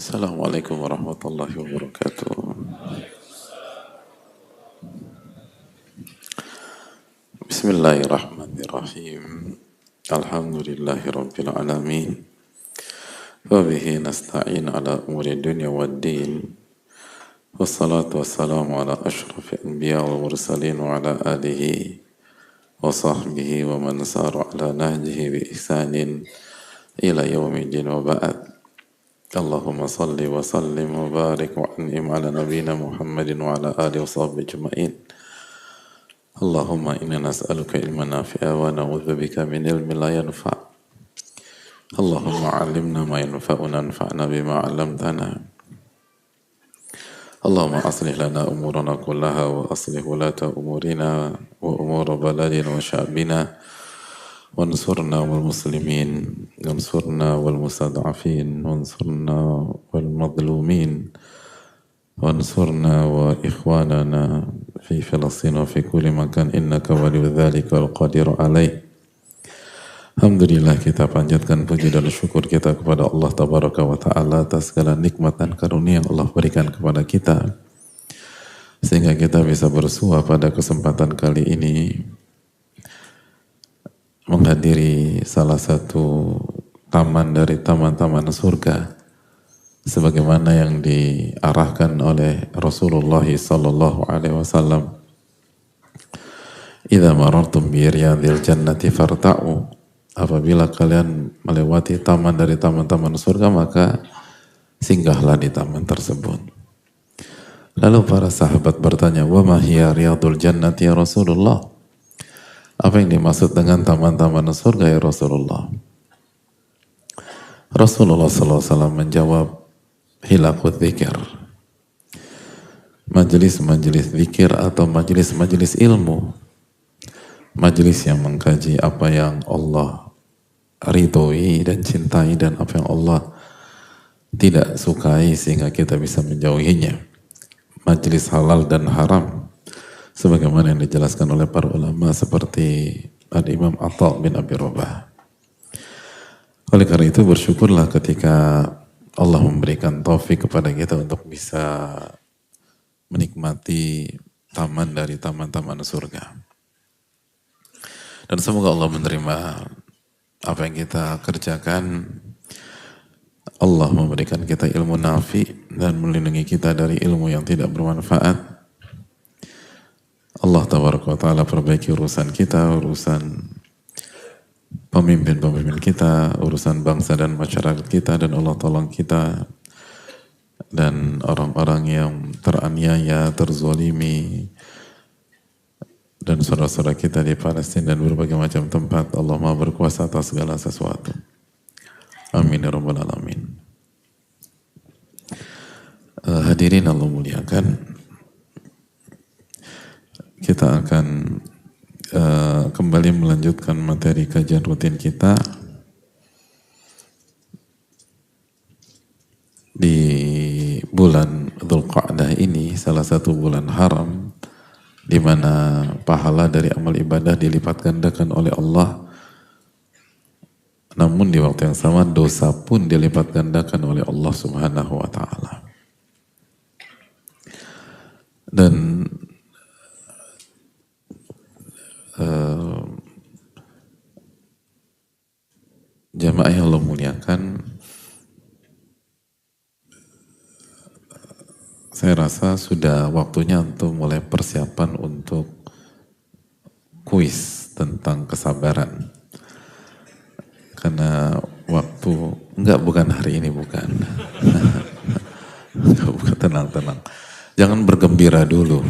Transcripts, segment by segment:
Assalamualaikum warahmatullahi wabarakatuh. Bismillahirrahmanirrahim. Alhamdulillahi rabbil alamin. Wabihi nasta'in ala umuri dunya wad din. Wassalatu wassalamu ala ashrafil anbiya wal mursalin wa ala alihi wa sahbihi wa man sara ala nahjihi bi ihsanin ila yaumiddin wa ba'd. Allahumma salli wa sallim wa barik wa an'im ala nabiyyina Muhammadin wa ala alihi wa sahbihi ajma'in. Allahumma inna nas'aluka ilman nafi'a wa na'udzubika min ilmin la yanfa'. Allahumma 'allimna ma yanfa'una wanfa'na bima 'allamtana. Allahumma aslih lana umurana kullaha wa aslih wulata umurina wa umura baladina wa sya'bina. وانصرنا والمسلمين وانصرنا والمستضعفين وانصرنا والمظلومين وانصرنا وإخواننا في فلسطين وفي كل مكان إنك ولي ذلك والقادر عليه. Alhamdulillah, kita panjatkan puji dan syukur kita kepada Allah Tabaraka wa Ta'ala atas segala nikmat dan karunia yang Allah berikan kepada kita sehingga kita bisa bersua pada kesempatan kali ini menghadiri salah satu taman dari taman-taman surga sebagaimana yang diarahkan oleh Rasulullah sallallahu alaihi wasallam. Idza marartum bi riyadil jannati farta'u. Apabila kalian melewati taman dari taman-taman surga, maka singgahlah di taman tersebut. Lalu para sahabat bertanya, "Wa ma hiya riyadul jannati ya Rasulullah?" Apa yang dimaksud dengan taman-taman surga ya Rasulullah? Rasulullah SAW menjawab, hilakut dzikir. Majelis-majelis dzikir atau majelis-majelis ilmu. Majelis yang mengkaji apa yang Allah ridhoi dan cintai dan apa yang Allah tidak sukai sehingga kita bisa menjauhinya. Majelis halal dan haram. Sebagaimana yang dijelaskan oleh para ulama seperti Al-Imam Atha bin Abi Rabah. Oleh karena itu bersyukurlah ketika Allah memberikan taufik kepada kita untuk bisa menikmati taman dari taman-taman surga. Dan semoga Allah menerima apa yang kita kerjakan. Allah memberikan kita ilmu nafi dan melindungi kita dari ilmu yang tidak bermanfaat. Allah Tabaraka wa Ta'ala perbaiki urusan kita, urusan pemimpin-pemimpin kita, urusan bangsa dan masyarakat kita, dan Allah tolong kita dan orang-orang yang teraniaya, terzolimi, dan saudara-saudara kita di Palestina dan berbagai macam tempat. Allah Maha berkuasa atas segala sesuatu. Amin ya Rabbal Alamin. Hadirin Allah muliakan, kita akan kembali melanjutkan materi kajian rutin kita di bulan Dzulqa'dah ini, salah satu bulan haram di mana pahala dari amal ibadah dilipat gandakan oleh Allah, namun di waktu yang sama dosa pun dilipat gandakan oleh Allah Subhanahu wa Ta'ala. Dan jamaah yang Allah muliakan, saya rasa sudah waktunya untuk mulai persiapan untuk kuis tentang kesabaran. Karena bukan hari ini, bukan. Tenang. Jangan bergembira dulu.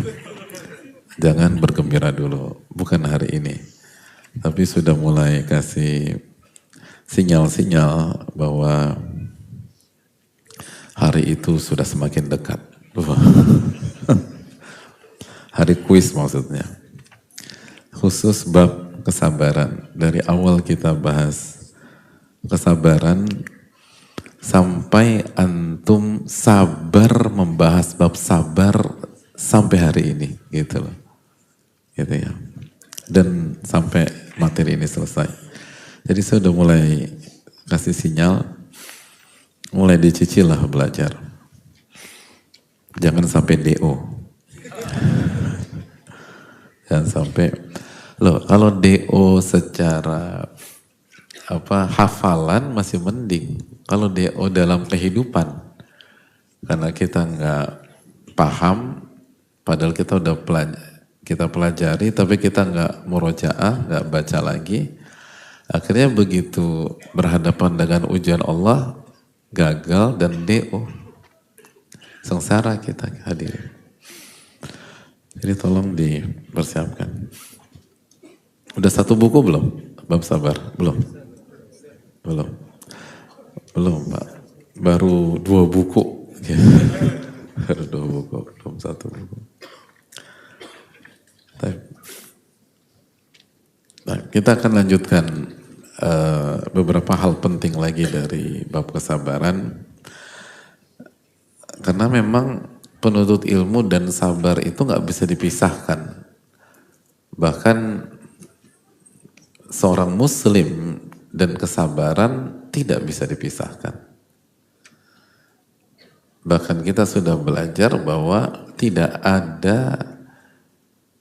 Bukan hari ini. Tapi sudah mulai kasih sinyal-sinyal bahwa hari itu sudah semakin dekat. Hari kuis maksudnya. Khusus bab kesabaran. Dari awal kita bahas kesabaran sampai antum sabar membahas bab sabar sampai hari ini, gitu loh. Gitu ya. Dan sampai materi ini selesai. Jadi saya udah mulai kasih sinyal mulai dicicil lah belajar. Jangan sampai DO. Jangan sampai, loh kalau DO secara hafalan masih mending. Kalau DO dalam kehidupan, karena kita nggak paham, padahal kita udah kita pelajari, tapi kita nggak murojaah, nggak baca lagi. Akhirnya begitu berhadapan dengan ujian Allah, gagal dan DO. Sengsara kita hadirin. Jadi tolong dipersiapkan. Udah satu buku belum? Bab sabar? Belum? Belum? Belum Pak. Baru 2 buku. Baru 2 buku, belum 1 buku. Nah, kita akan lanjutkan beberapa hal penting lagi dari bab kesabaran. Karena memang penuntut ilmu dan sabar itu nggak bisa dipisahkan. Bahkan seorang muslim dan kesabaran tidak bisa dipisahkan. Bahkan kita sudah belajar bahwa tidak ada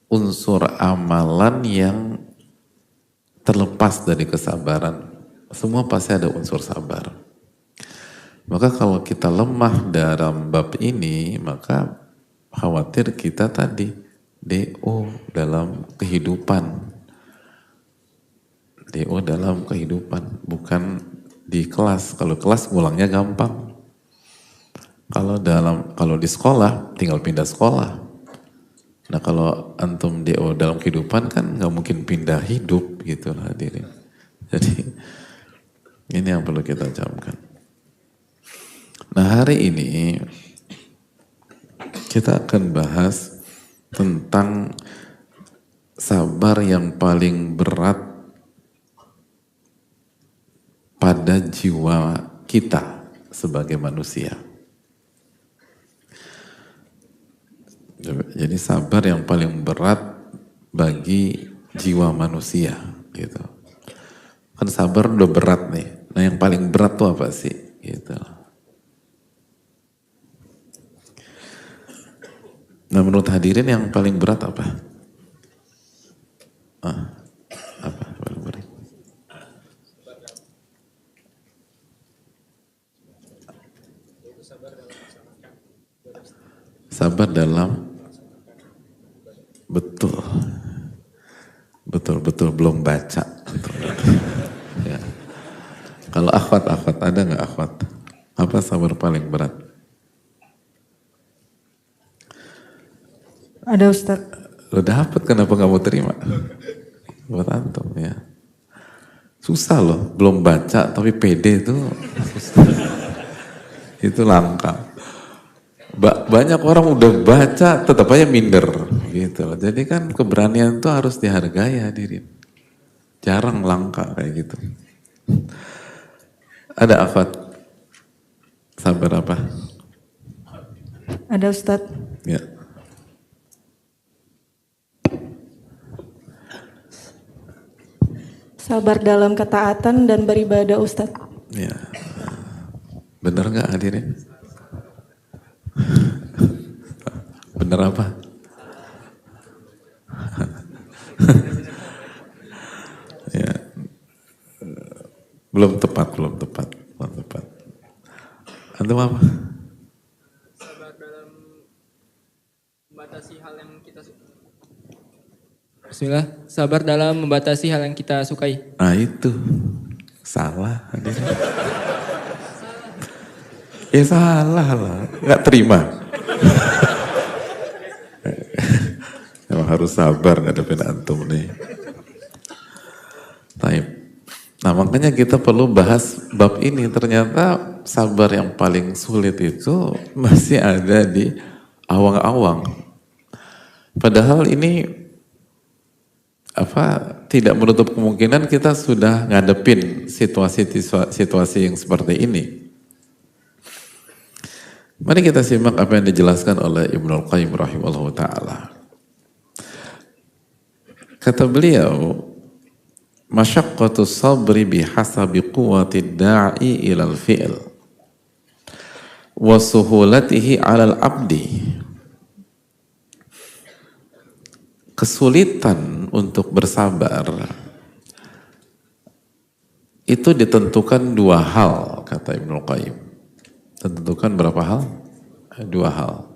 unsur amalan yang terlepas dari kesabaran. Semua pasti ada unsur sabar. Maka kalau kita lemah dalam bab ini, maka khawatir kita tadi DO dalam kehidupan. DO dalam kehidupan, bukan di kelas. Kalau kelas ngulangnya gampang. Kalau di sekolah, tinggal pindah sekolah. Nah kalau antum DO dalam kehidupan kan nggak mungkin pindah hidup gitu lah hadirin. Jadi ini yang perlu kita camkan. Nah hari ini kita akan bahas tentang sabar yang paling berat pada jiwa kita sebagai manusia. Jadi sabar yang paling berat bagi jiwa manusia gitu. Kan sabar udah berat nih. Nah yang paling berat tuh apa sih? Gitu. Nah menurut hadirin yang paling berat apa? Apa paling berat? Sabar dalam betul belum baca. Ya. Kalau akhwat ada nggak akhwat? Apa sabar paling berat? Ada Ustaz. Lo dapet kenapa nggak mau terima? Buat antum ya. Susah loh, belum baca tapi pede itu susah. Itu langka. Banyak orang udah baca tetap aja minder gitu. Jadi kan keberanian itu harus dihargai hadirin. Jarang langka kayak gitu. Ada akhwat sabar apa? Ada Ustaz. Ya. Sabar dalam ketaatan dan beribadah Ustaz. Ya. Bener nggak hadirin? Bener apa? Ya. Belum tepat. Antum apa? Sabar dalam membatasi hal yang kita sukai. Bismillah, sabar dalam membatasi hal yang kita sukai. Nah itu, salah hadirin. Ya salah lah, nggak terima. Emang harus sabar ngadepin antum nih. Taib. Nah makanya kita perlu bahas bab ini. Ternyata sabar yang paling sulit itu masih ada di awang-awang. Padahal ini tidak menutup kemungkinan kita sudah ngadepin situasi yang seperti ini. Mari kita simak apa yang dijelaskan oleh Ibnul Qayyim rahimahullah ta'ala. Kata beliau, masyaqqatu sabri bihasabi quwwati da'i ilal fi'l. wa suhulatihi 'alal abdi. Kesulitan untuk bersabar itu ditentukan dua hal, kata Ibnu Qayyim. Ditentukan berapa hal? Dua hal.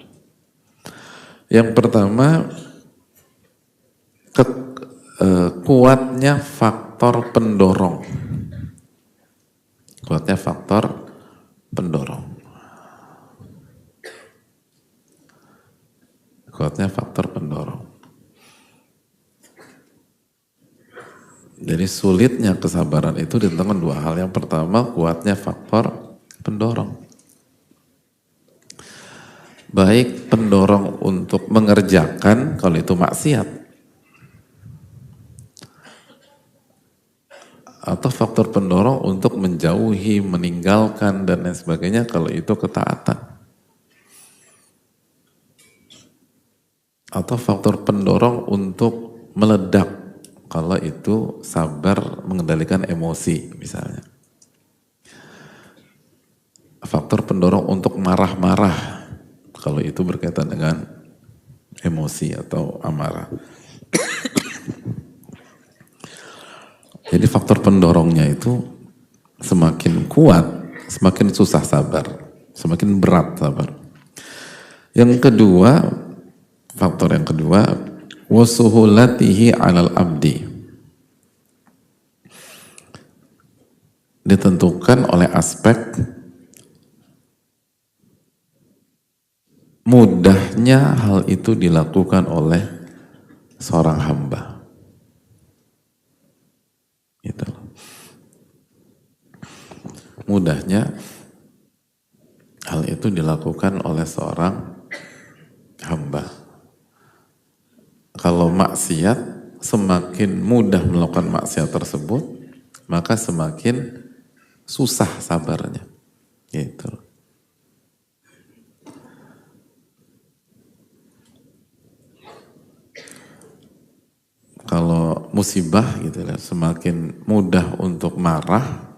Yang pertama, kuatnya faktor pendorong. Kuatnya faktor pendorong. Kuatnya faktor pendorong. Jadi sulitnya kesabaran itu ditentukan dua hal. Yang pertama, kuatnya faktor pendorong. Baik pendorong untuk mengerjakan kalau itu maksiat, atau faktor pendorong untuk menjauhi, meninggalkan dan lain sebagainya kalau itu ketaatan. Atau faktor pendorong untuk meledak kalau itu sabar mengendalikan emosi misalnya. Faktor pendorong untuk marah-marah kalau itu berkaitan dengan emosi atau amarah. Jadi faktor pendorongnya itu semakin kuat, semakin susah sabar, semakin berat sabar. Yang kedua, faktor yang kedua, wasuhulatihi 'alal abdi. Ditentukan oleh aspek mudahnya hal itu dilakukan oleh seorang hamba. Gitu. Mudahnya hal itu dilakukan oleh seorang hamba. Kalau maksiat, semakin mudah melakukan maksiat tersebut, maka semakin susah sabarnya. Gitu. Kalau musibah gitu ya, semakin mudah untuk marah,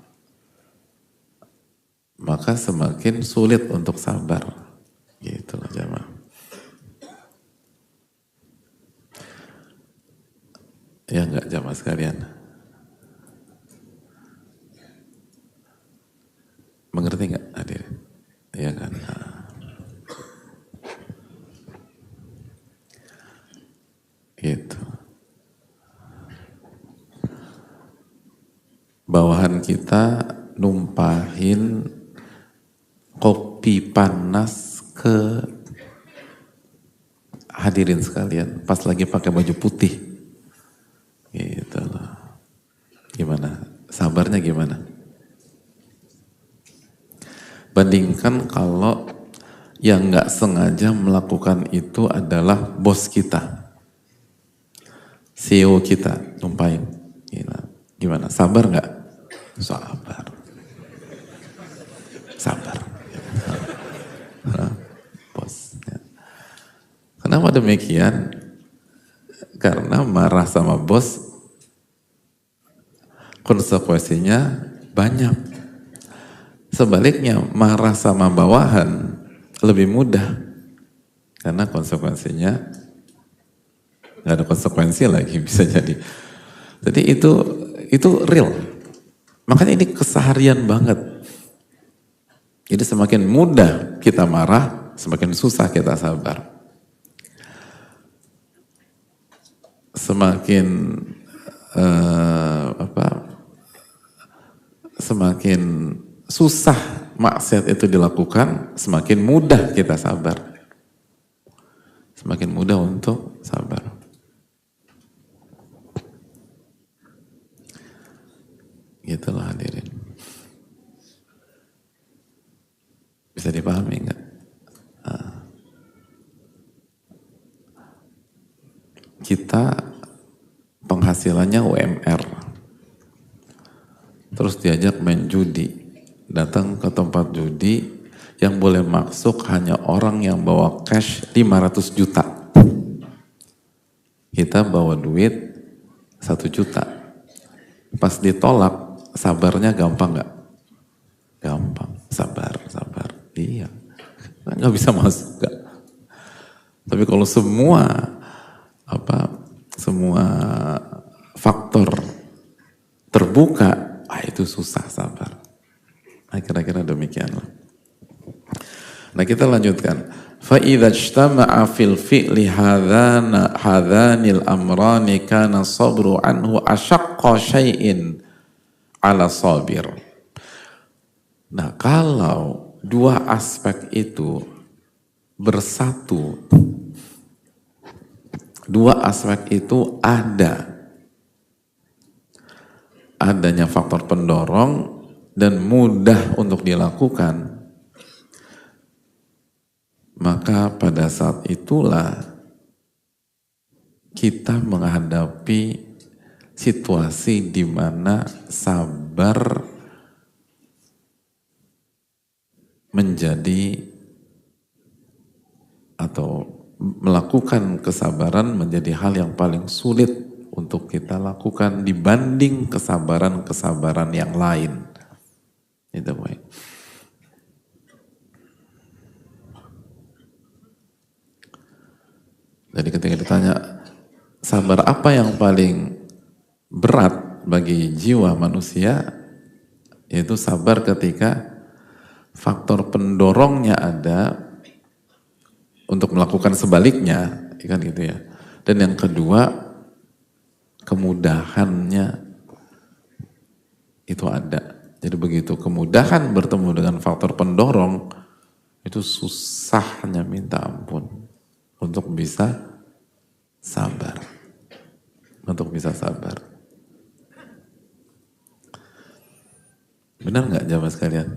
maka semakin sulit untuk sabar. Gitu loh jamaah. Ya enggak jamaah sekalian? Mengerti enggak hadirin? Iya kan? Gitu. Bawahan kita numpahin kopi panas ke hadirin sekalian pas lagi pakai baju putih. Gitu loh. Gimana? Sabarnya gimana? Bandingkan kalau yang nggak sengaja melakukan itu adalah bos kita, CEO kita, numpain. Gimana? Sabar nggak? Sabar. Sabar. Bos. Kenapa demikian? Karena marah sama bos, konsekuensinya banyak. Sebaliknya, marah sama bawahan lebih mudah. Karena konsekuensinya nggak ada konsekuensi lagi bisa jadi. Jadi itu real. Makanya ini keseharian banget. Jadi semakin mudah kita marah, semakin susah kita sabar. Semakin semakin susah maksiat itu dilakukan, semakin mudah kita sabar. Semakin mudah untuk sabar. Gitulah hadirin. Bisa dipahami enggak? Kita penghasilannya UMR, terus diajak main judi, datang ke tempat judi yang boleh masuk hanya orang yang bawa cash 500 juta. Kita bawa duit 1 juta. Pas ditolak, sabarnya gampang nggak? Gampang, sabar. Iya. nggak bisa masuk. Gak. Tapi kalau semua faktor terbuka, itu susah sabar. Nah, kira-kira demikianlah. Nah, kita lanjutkan. Fa idza ijtama'a fil fi'li hadhanil amrani kana sabru anhu ashaqqa syai'in ala sabir. Nah, kalau dua aspek itu bersatu, dua aspek itu adanya faktor pendorong dan mudah untuk dilakukan, maka pada saat itulah kita menghadapi situasi di mana sabar menjadi atau melakukan kesabaran menjadi hal yang paling sulit untuk kita lakukan dibanding kesabaran-kesabaran yang lain. Itu baik. Jadi ketika ditanya sabar apa yang paling berat bagi jiwa manusia, yaitu sabar ketika faktor pendorongnya ada untuk melakukan sebaliknya, kan gitu ya. Dan yang kedua, kemudahannya itu ada. Jadi begitu kemudahan bertemu dengan faktor pendorong, itu susahnya minta ampun untuk bisa sabar. Untuk bisa sabar. Benar nggak jamaah sekalian?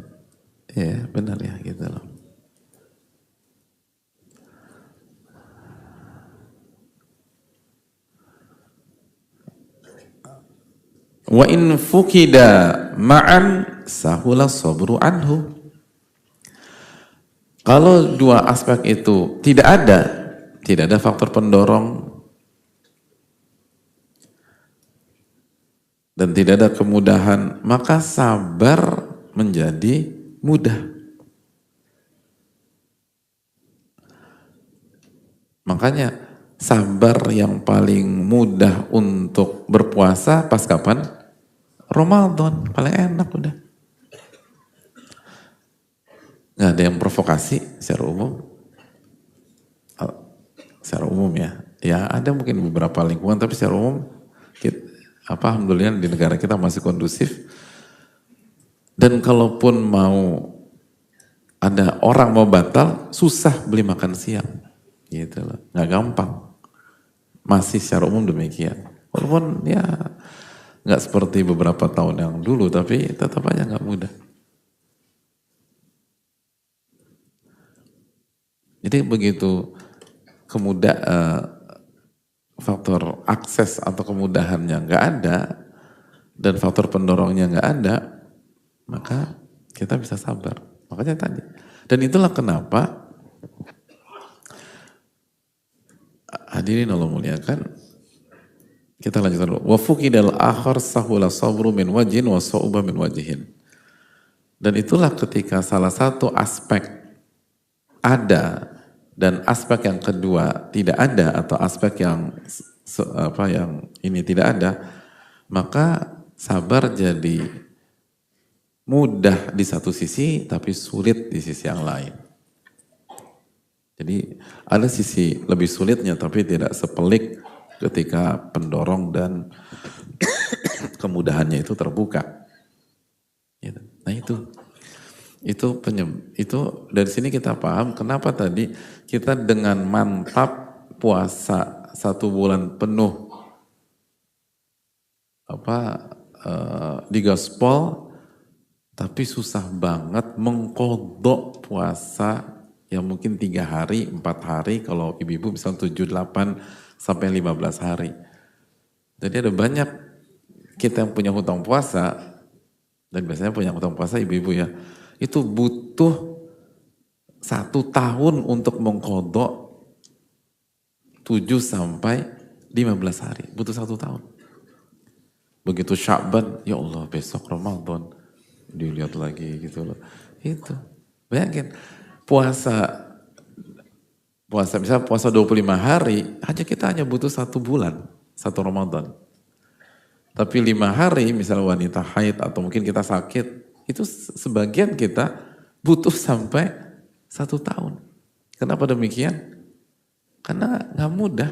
Iya, benar ya gitu loh. Wa in fukida ma'an sahula sabru anhu. Kalau dua aspek itu tidak ada faktor pendorong dan tidak ada kemudahan, maka sabar menjadi mudah. Makanya sabar yang paling mudah untuk berpuasa pas kapan? Ramadan, paling enak udah. Nggak ada yang provokasi secara umum. Secara umum ya. Ya ada mungkin beberapa lingkungan, tapi secara umum alhamdulillah di negara kita masih kondusif. Dan kalaupun mau ada orang mau batal, susah beli makan siang. Gitu loh. Nggak gampang. Masih secara umum demikian. Walaupun ya nggak seperti beberapa tahun yang dulu, tapi tetap aja nggak mudah. Jadi begitu faktor akses atau kemudahannya nggak ada dan faktor pendorongnya nggak ada, maka kita bisa sabar. Makanya tadi. Dan itulah kenapa hadirin Allah muliakan, kita lanjutkan dulu. Wa fuqidal akhar sahula sabru min wajhin wa sa'uba min wajhin. Dan itulah ketika salah satu aspek ada dan aspek yang kedua tidak ada, atau aspek yang ini tidak ada, maka sabar jadi mudah di satu sisi tapi sulit di sisi yang lain. Jadi ada sisi lebih sulitnya tapi tidak sepelik ketika pendorong dan kemudahannya itu terbuka. Nah itu dari sini kita paham kenapa tadi kita dengan mantap puasa 1 bulan penuh digaspol, tapi susah banget mengkodok puasa yang mungkin 3 hari, 4 hari, kalau ibu-ibu misalnya 7, 8 sampai 15 hari. Jadi ada banyak kita yang punya hutang puasa, dan biasanya punya hutang puasa ibu-ibu ya, itu butuh 1 tahun untuk mengkodok 7 sampai 15 hari. Butuh 1 tahun. Begitu Sya'ban, ya Allah besok Ramadan. Dilihat lagi gitu loh. Itu. Bayangin, puasa Puasa, misalnya puasa 25 hari, kita hanya butuh 1 bulan, 1 Ramadan. Tapi 5 hari, misalnya wanita haid atau mungkin kita sakit, itu sebagian kita butuh sampai 1 tahun. Kenapa demikian? Karena nggak mudah.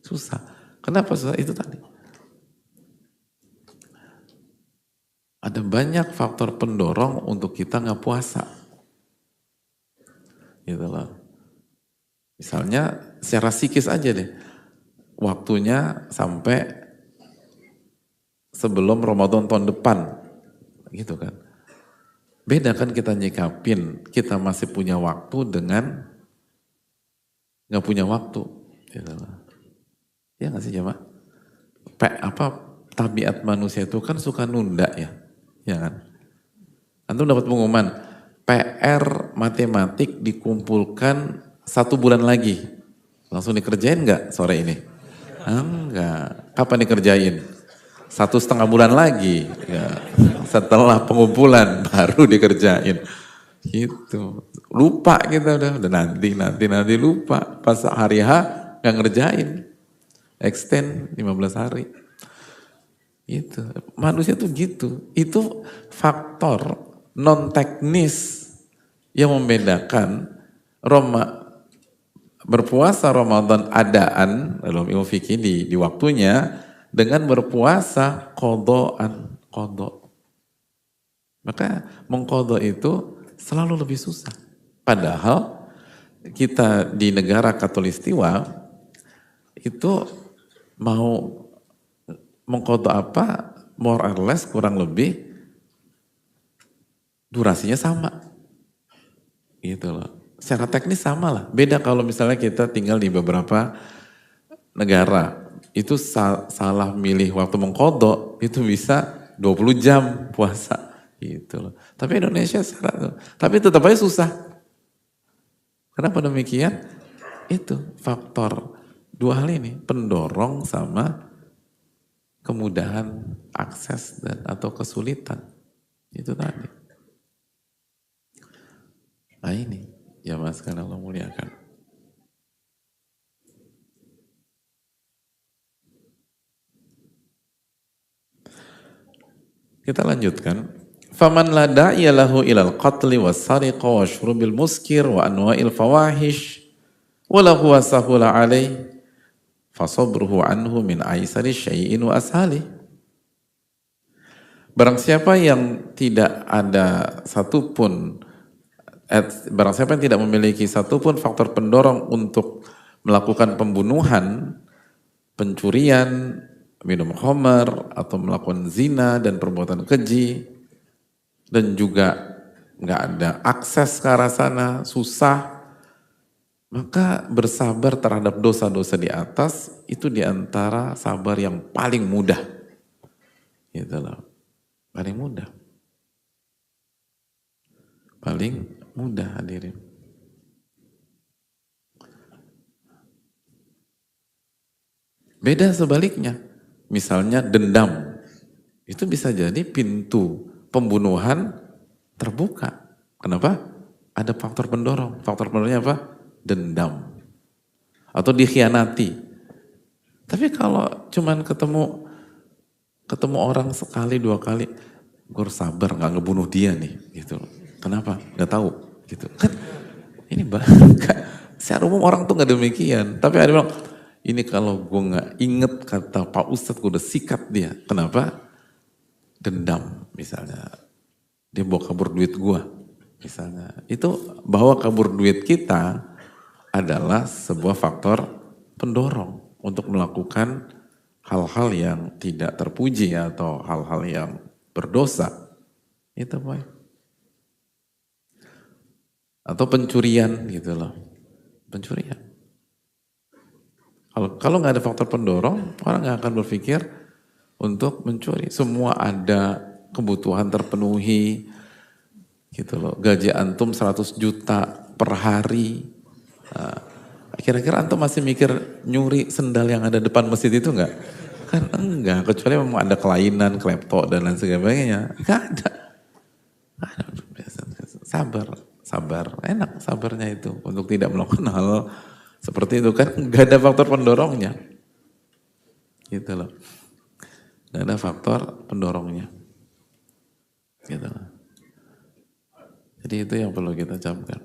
Susah. Kenapa susah? Itu tadi. Ada banyak faktor pendorong untuk kita nggak puasa. Gitu loh. Misalnya secara psikis aja deh. Waktunya sampai sebelum Ramadan tahun depan. Gitu kan. Beda kan kita nyikapin, kita masih punya waktu dengan nggak punya waktu. Gitu loh. Ya nggak sih jemaah? Tabiat manusia itu kan suka nunda ya. Ya kan? Antum dapat pengumuman, PR matematik dikumpulkan 1 bulan lagi. Langsung dikerjain nggak sore ini? Enggak. Kapan dikerjain? 1,5 bulan lagi. Ya. Setelah pengumpulan baru dikerjain. Gitu. Lupa kita udah nanti lupa. Pas hari H nggak ngerjain. Extend 15 hari. Gitu. Manusia tuh gitu. Itu faktor non teknis yang membedakan berpuasa Ramadan adaan dalam ilmu fikih di waktunya dengan berpuasa qadhaan. Maka mengqadha itu selalu lebih susah. Padahal kita di negara Katulistiwa itu mau mengqadha apa, more or less kurang lebih durasinya sama. Gitu loh. Secara teknis sama lah. Beda kalau misalnya kita tinggal di beberapa negara. Itu salah milih waktu mengqadha itu bisa 20 jam puasa. Gitu loh. Tapi Indonesia tapi tetap aja susah. Kenapa demikian? Itu faktor dua hal ini, pendorong sama kemudahan akses dan atau kesulitan. Itu tadi. Nah ini, ya mas, karena Allah muliakan. Kita lanjutkan. Faman la da'iya lahu ilal qatli was sariqa wa syurubil muskir wa anwa'il fawahish wa lahu wasahula alaih fasabruhu anhu min aisari syai'in wa ashali. Barang siapa yang tidak ada satupun, barang siapa yang tidak memiliki satupun faktor pendorong untuk melakukan pembunuhan, pencurian, minum khamar, atau melakukan zina dan perbuatan keji, dan juga nggak ada akses ke arah sana, susah, maka bersabar terhadap dosa-dosa di atas itu diantara sabar yang paling mudah. Gitu loh. Paling mudah. Paling mudah hadirin. Beda sebaliknya. Misalnya dendam. Itu bisa jadi pintu pembunuhan terbuka. Kenapa? Ada faktor pendorong. Faktor pendorongnya apa? Dendam. Atau dikhianati. Tapi kalau cuman ketemu orang sekali, 2 kali, gue harus sabar gak ngebunuh dia nih. Gitu. Kenapa? Gak tahu. Gitu. Kan ini secara umum orang tuh gak demikian. Tapi ada bilang, ini kalau gue gak inget kata Pak Ustadz, gue udah sikat dia. Kenapa? Dendam misalnya. Dia bawa kabur duit gue misalnya. Itu bawa kabur duit kita adalah sebuah faktor pendorong untuk melakukan hal-hal yang tidak terpuji atau hal-hal yang berdosa. Itu boy. Atau pencurian gitu loh. Pencurian. Kalau nggak ada faktor pendorong, orang nggak akan berpikir untuk mencuri. Semua ada, kebutuhan terpenuhi, gitu loh. Gaji antum 100 juta per hari. Nah, kira-kira antum masih mikir nyuri sendal yang ada depan masjid itu enggak? Kan enggak, kecuali memang ada kelainan, klepto dan lain sebagainya. Enggak ada. Sabar, sabar. Enak sabarnya itu untuk tidak melakukan hal seperti itu kan, nggak ada faktor pendorongnya. Gitu loh. Nggak ada faktor pendorongnya. Gitu loh. Jadi itu yang perlu kita camkan.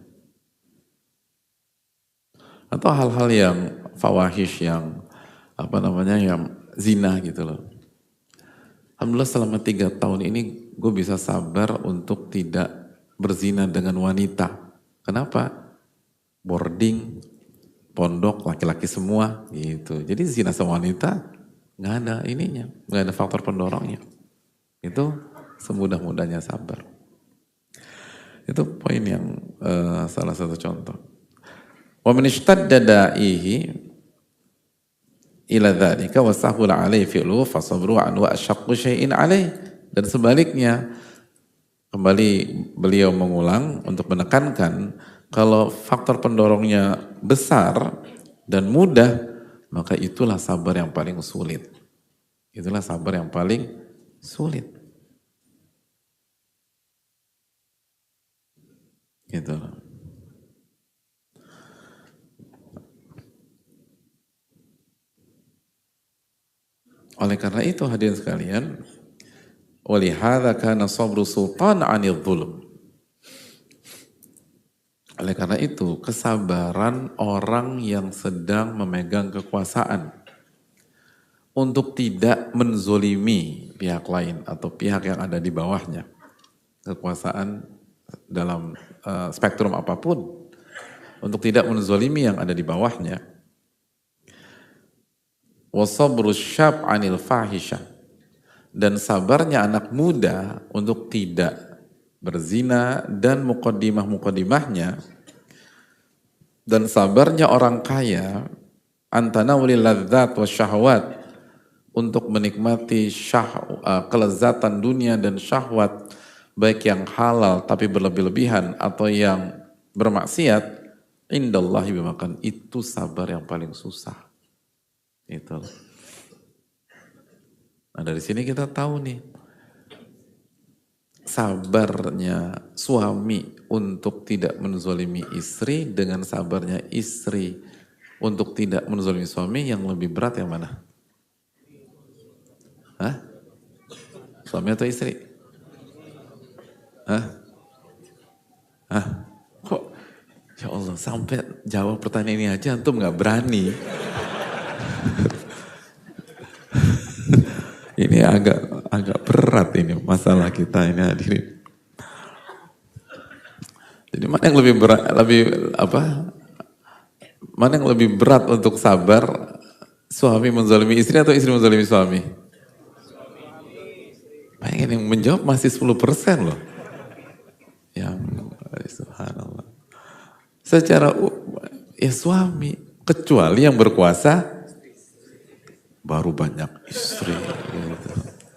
Atau hal-hal yang fawahish, yang yang zina gitu loh. Alhamdulillah selama 3 tahun ini gue bisa sabar untuk tidak berzina dengan wanita. Kenapa? Boarding, pondok, laki-laki semua gitu. Jadi zina sama wanita nggak ada ininya, nggak ada faktor pendorongnya. Itu semudah-mudahnya sabar. Itu poin yang salah satu contoh. Wa man ishtadda da'ihi ila dzalika wa sahula alaihi fi'lu fa sabru anhu ashaqqu syai'in alaihi. Dan sebaliknya, kembali beliau mengulang untuk menekankan kalau faktor pendorongnya besar dan mudah, maka itulah sabar yang paling sulit. Itulah sabar yang paling sulit. Gitu. Oleh karena itu hadirin sekalian, walihadza kana sabru sultan 'anil dzulm. Oleh karena itu, kesabaran orang yang sedang memegang kekuasaan untuk tidak menzolimi pihak lain atau pihak yang ada di bawahnya. Kekuasaan dalam spektrum apapun, untuk tidak menzolimi yang ada di bawahnya. Wasabru syab 'anil fahisyah. Dan sabarnya anak muda untuk tidak berzina dan muqaddimah-muqaddimahnya, dan sabarnya orang kaya antanawlil ladzat wa syahwat, untuk menikmati kelezatan dunia dan syahwat, baik yang halal tapi berlebih-lebihan atau yang bermaksiat, indallahi bimakan, itu sabar yang paling susah. Itu. Nah dari sini kita tahu nih, sabarnya suami untuk tidak menzolimi istri dengan sabarnya istri untuk tidak menzolimi suami, yang lebih berat yang mana? Hah? Suami atau istri? Hah? Hah? Kok? Ya Allah, sampai jawab pertanyaan ini aja antum gak berani. Ini agak berat ini masalah kita ini hadirin. Jadi mana yang lebih berat, mana yang lebih berat untuk sabar, suami menzalimi istri atau istri menzalimi suami? Bayangin yang menjawab masih 10% loh. Yang subhanallah. Secara ya suami, kecuali yang berkuasa baru banyak istri gitu.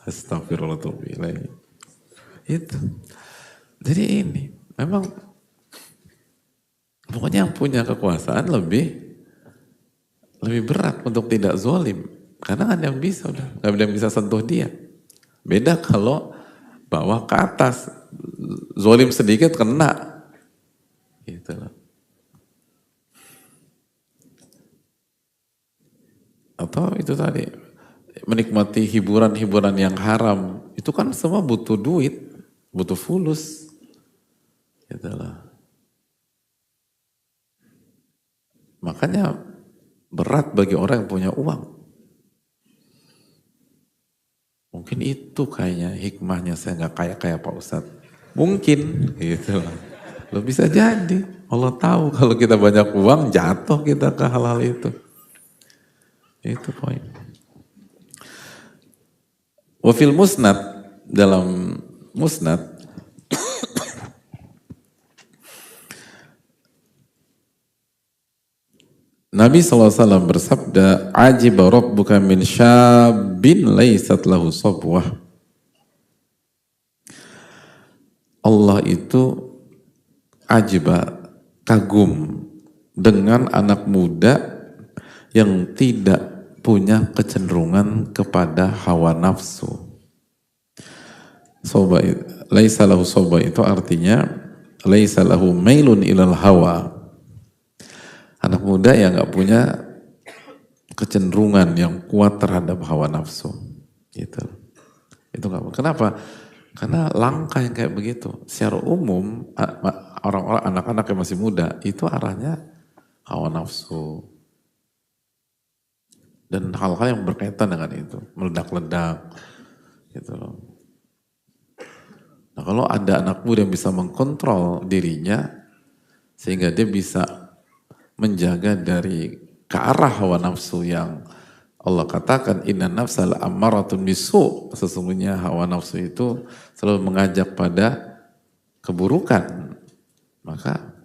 Astagfirullahaladzim. Itu. Jadi ini memang pokoknya yang punya kekuasaan lebih berat untuk tidak zolim, karena kan yang bisa udah nggak ada yang bisa sentuh dia. Beda kalau bawah ke atas, zolim sedikit kena gitu loh. Atau itu tadi, menikmati hiburan-hiburan yang haram, itu kan semua butuh duit, butuh fulus. Gitu loh. Makanya berat bagi orang yang punya uang. Mungkin itu kayaknya hikmahnya saya nggak kaya-kaya Pak Ustadz. Mungkin gitu loh. Lo bisa jadi, Allah tahu kalau kita banyak uang jatuh kita ke hal-hal itu. Itu poin. Wafil musnad, dalam musnad, Nabi SAW bersabda, ajiba rabbuka min syabin laysat lahu sabwah. Allah itu ajiba, kagum dengan anak muda yang tidak punya kecenderungan kepada hawa nafsu. Soba, laisa lahu soba itu artinya laisa lahu mailun ilal hawa. Anak muda yang nggak punya kecenderungan yang kuat terhadap hawa nafsu, gitu. Itu nggak. Kenapa? Karena langka yang kayak begitu. Secara umum orang-orang anak-anak yang masih muda itu arahnya hawa nafsu dan hal-hal yang berkaitan dengan itu, meledak-ledak, gitu loh. Nah, kalau ada anak muda yang bisa mengkontrol dirinya sehingga dia bisa menjaga dari ke arah hawa nafsu yang Allah katakan inna nafsal ammaratun bisu, sesungguhnya hawa nafsu itu selalu mengajak pada keburukan, maka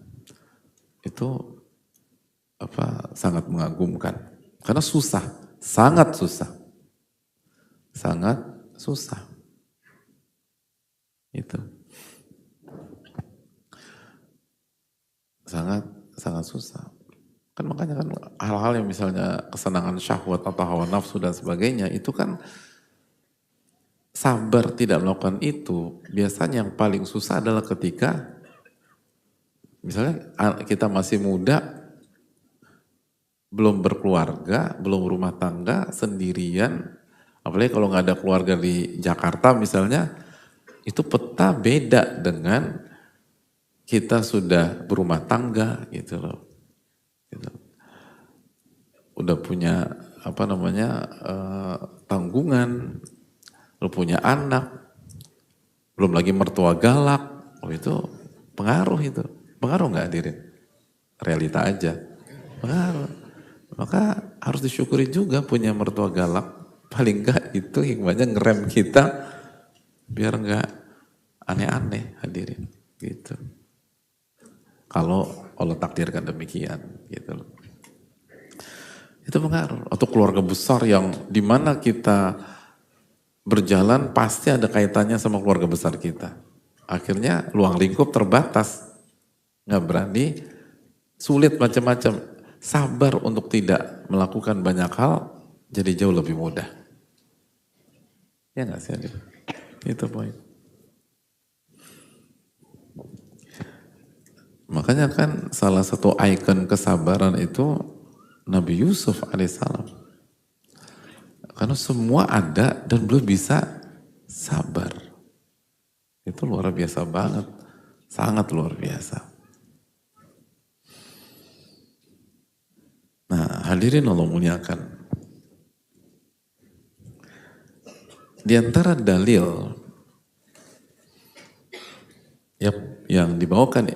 itu sangat mengagumkan karena susah, sangat susah itu sangat susah. Kan makanya kan hal-hal yang misalnya kesenangan syahwat atau hawa nafsu dan sebagainya itu kan sabar tidak melakukan itu. Biasanya yang paling susah adalah ketika misalnya kita masih muda, belum berkeluarga, belum rumah tangga, sendirian, apalagi kalau nggak ada keluarga di Jakarta misalnya, itu peta beda dengan kita sudah berumah tangga gitu loh. Udah punya tanggungan, lu punya anak, belum lagi mertua galak, itu pengaruh nggak hadirin? Realita aja, pengaruh. Maka harus disyukuri juga punya mertua galak, paling nggak itu hikmahnya ngerem kita biar nggak aneh-aneh hadirin, gitu. Kalau Allah takdirkan demikian, gitu loh. Itu pengaruh. Atau keluarga besar yang dimana kita berjalan pasti ada kaitannya sama keluarga besar kita. Akhirnya ruang lingkup terbatas, nggak berani, sulit macam-macam. Sabar untuk tidak melakukan banyak hal jadi jauh lebih mudah. Ya nggak sih? Itu poin. Makanya kan salah satu ikon kesabaran itu Nabi Yusuf alaihissalam. Karena semua ada dan belum bisa sabar. Itu luar biasa banget. Sangat luar biasa. Nah, hadirin Allah muliakan. Di antara dalil yang dibawakan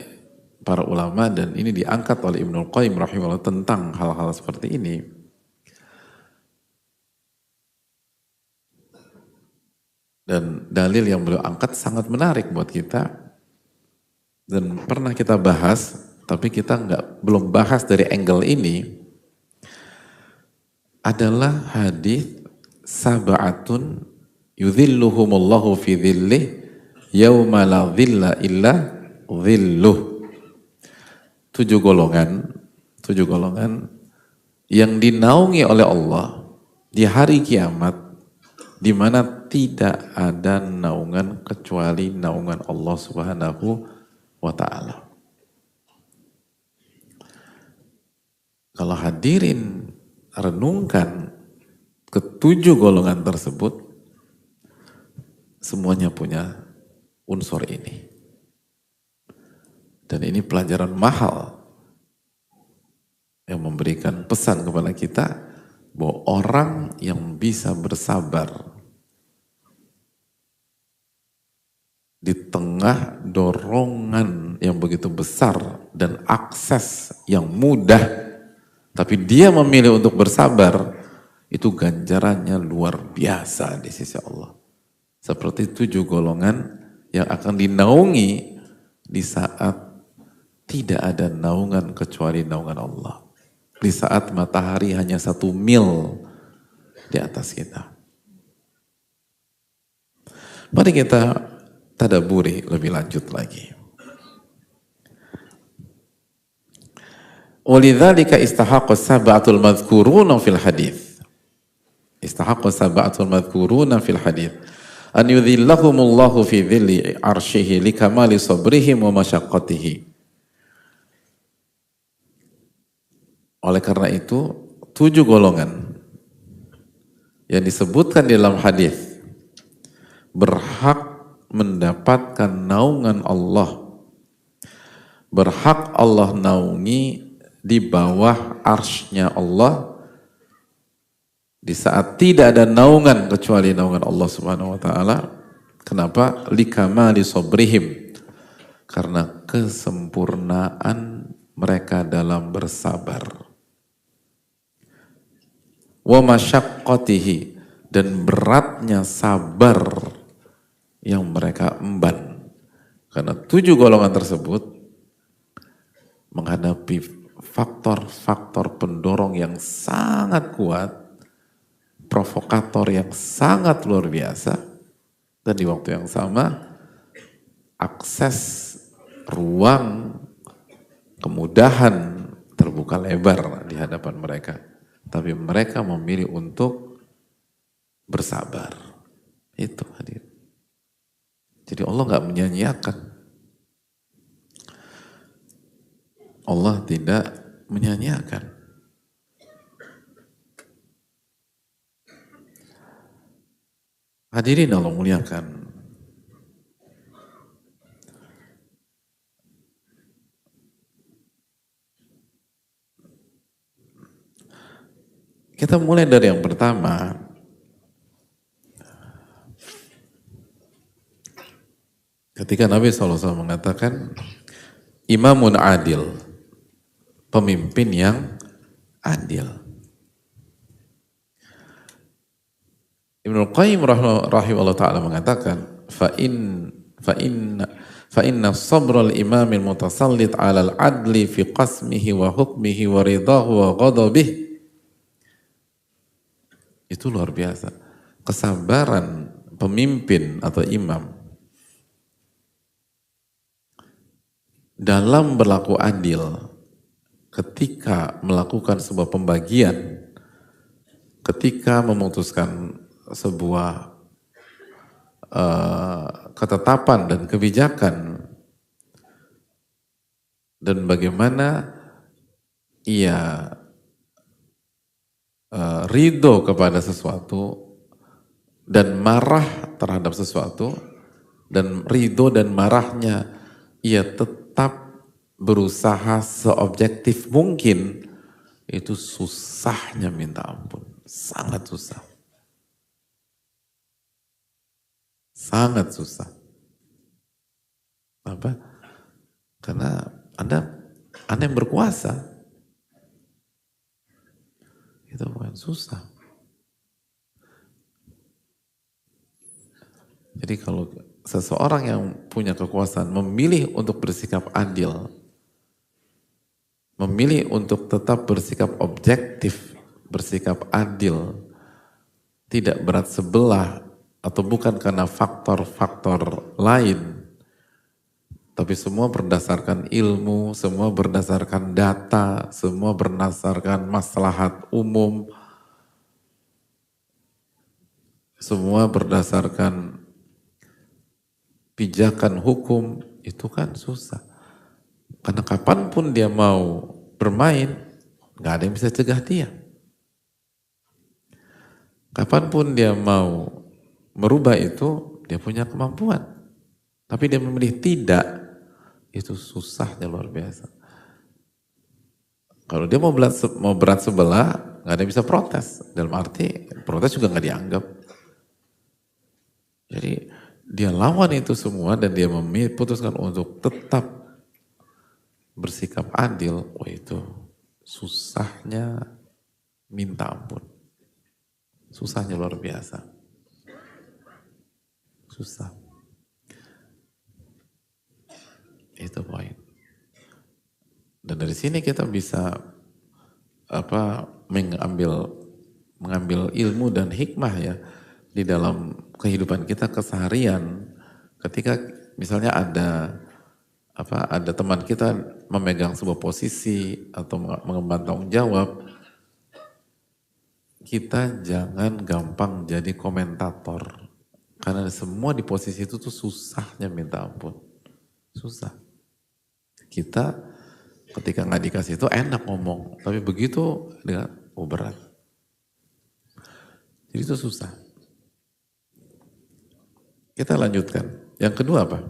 para ulama dan ini diangkat oleh Ibnul Qayyim rahimahullah tentang hal-hal seperti ini. Dan dalil yang beliau angkat sangat menarik buat kita dan pernah kita bahas, tapi kita belum bahas dari angle ini. Adalah hadis sab'atun yudhilluhumullahu fi dhillih yauma la dhilla illa dhilluh. 7 golongan yang dinaungi oleh Allah di hari kiamat, di mana tidak ada naungan kecuali naungan Allah Subhanahu wa ta'ala. Kalau hadirin renungkan ke-7 golongan tersebut, semuanya punya unsur ini. Dan ini pelajaran mahal yang memberikan pesan kepada kita bahwa orang yang bisa bersabar di tengah dorongan yang begitu besar dan akses yang mudah, tapi dia memilih untuk bersabar, itu ganjarannya luar biasa di sisi Allah. Seperti 7 golongan yang akan dinaungi di saat tidak ada naungan kecuali naungan Allah. Di saat matahari hanya 1 mil di atas kita. Mari kita tadaburi lebih lanjut lagi. Walidzalika istahaqqa sab'atul madhkuruna fil hadits. Istahaqqa sab'atul madhkuruna fil hadits. an yudhillahumullahu fi dhilli arsyihi likamali sabrihim wa masyaqqatihi. Oleh karena itu, 7 golongan yang disebutkan di dalam hadis berhak mendapatkan naungan Allah, berhak Allah naungi di bawah arsy-Nya Allah di saat tidak ada naungan kecuali naungan Allah Subhanahu wa taala. Kenapa? Likamali sabrihim, karena kesempurnaan mereka dalam bersabar. Wa masyaqqatihi, dan beratnya sabar yang mereka emban. Karena 7 golongan tersebut menghadapi faktor-faktor pendorong yang sangat kuat, provokator yang sangat luar biasa, dan di waktu yang sama akses ruang kemudahan terbuka lebar di hadapan mereka. Tapi mereka memilih untuk bersabar. Itu hadir. Jadi Allah nggak menyanyiakan. Allah tidak menyanyiakan. Hadirin Allah muliakan. Kita mulai dari yang pertama. Ketika Nabi SAW mengatakan, imamun adil, pemimpin yang adil. Ibnu Qayyim rahimahullah ta'ala mengatakan, fa inna sabral imamil mutasallit ala al-adli fi qasmihi wa hukmihi wa ridahu wa ghadabih. Itu luar biasa. Kesabaran pemimpin atau imam dalam berlaku adil ketika melakukan sebuah pembagian, ketika memutuskan sebuah ketetapan dan kebijakan, dan bagaimana ia ridho kepada sesuatu dan marah terhadap sesuatu, dan ridho dan marahnya ia tetap berusaha seobjektif mungkin. Itu susahnya minta ampun, sangat susah, sangat susah. Apa? Karena Anda yang berkuasa. Itu bukan susah. Jadi kalau seseorang yang punya kekuasaan memilih untuk bersikap adil, memilih untuk tetap bersikap objektif, bersikap adil, tidak berat sebelah, atau bukan karena faktor-faktor lain, tapi semua berdasarkan ilmu, semua berdasarkan data, semua berdasarkan maslahat umum, semua berdasarkan pijakan hukum, itu kan susah. Karena kapanpun dia mau bermain, gak ada yang bisa cegah dia. Kapanpun dia mau merubah itu, dia punya kemampuan. Tapi dia memilih tidak, itu susahnya luar biasa. Kalau dia mau berat sebelah, gak ada yang bisa protes. Dalam arti, protes juga gak dianggap. Jadi dia lawan itu semua dan dia memutuskan untuk tetap bersikap adil. Wah, itu susahnya minta ampun. Susahnya luar biasa. Susah. Itu poin. Dan dari sini kita bisa mengambil ilmu dan hikmah ya di dalam kehidupan kita keseharian. Ketika misalnya ada teman kita memegang sebuah posisi atau mengemban tanggung jawab, kita jangan gampang jadi komentator. Karena semua di posisi itu tuh susahnya minta ampun. Susah. Kita ketika nggak dikasih itu enak ngomong, tapi begitu dengan berat. Jadi itu susah. Kita lanjutkan. Yang kedua apa?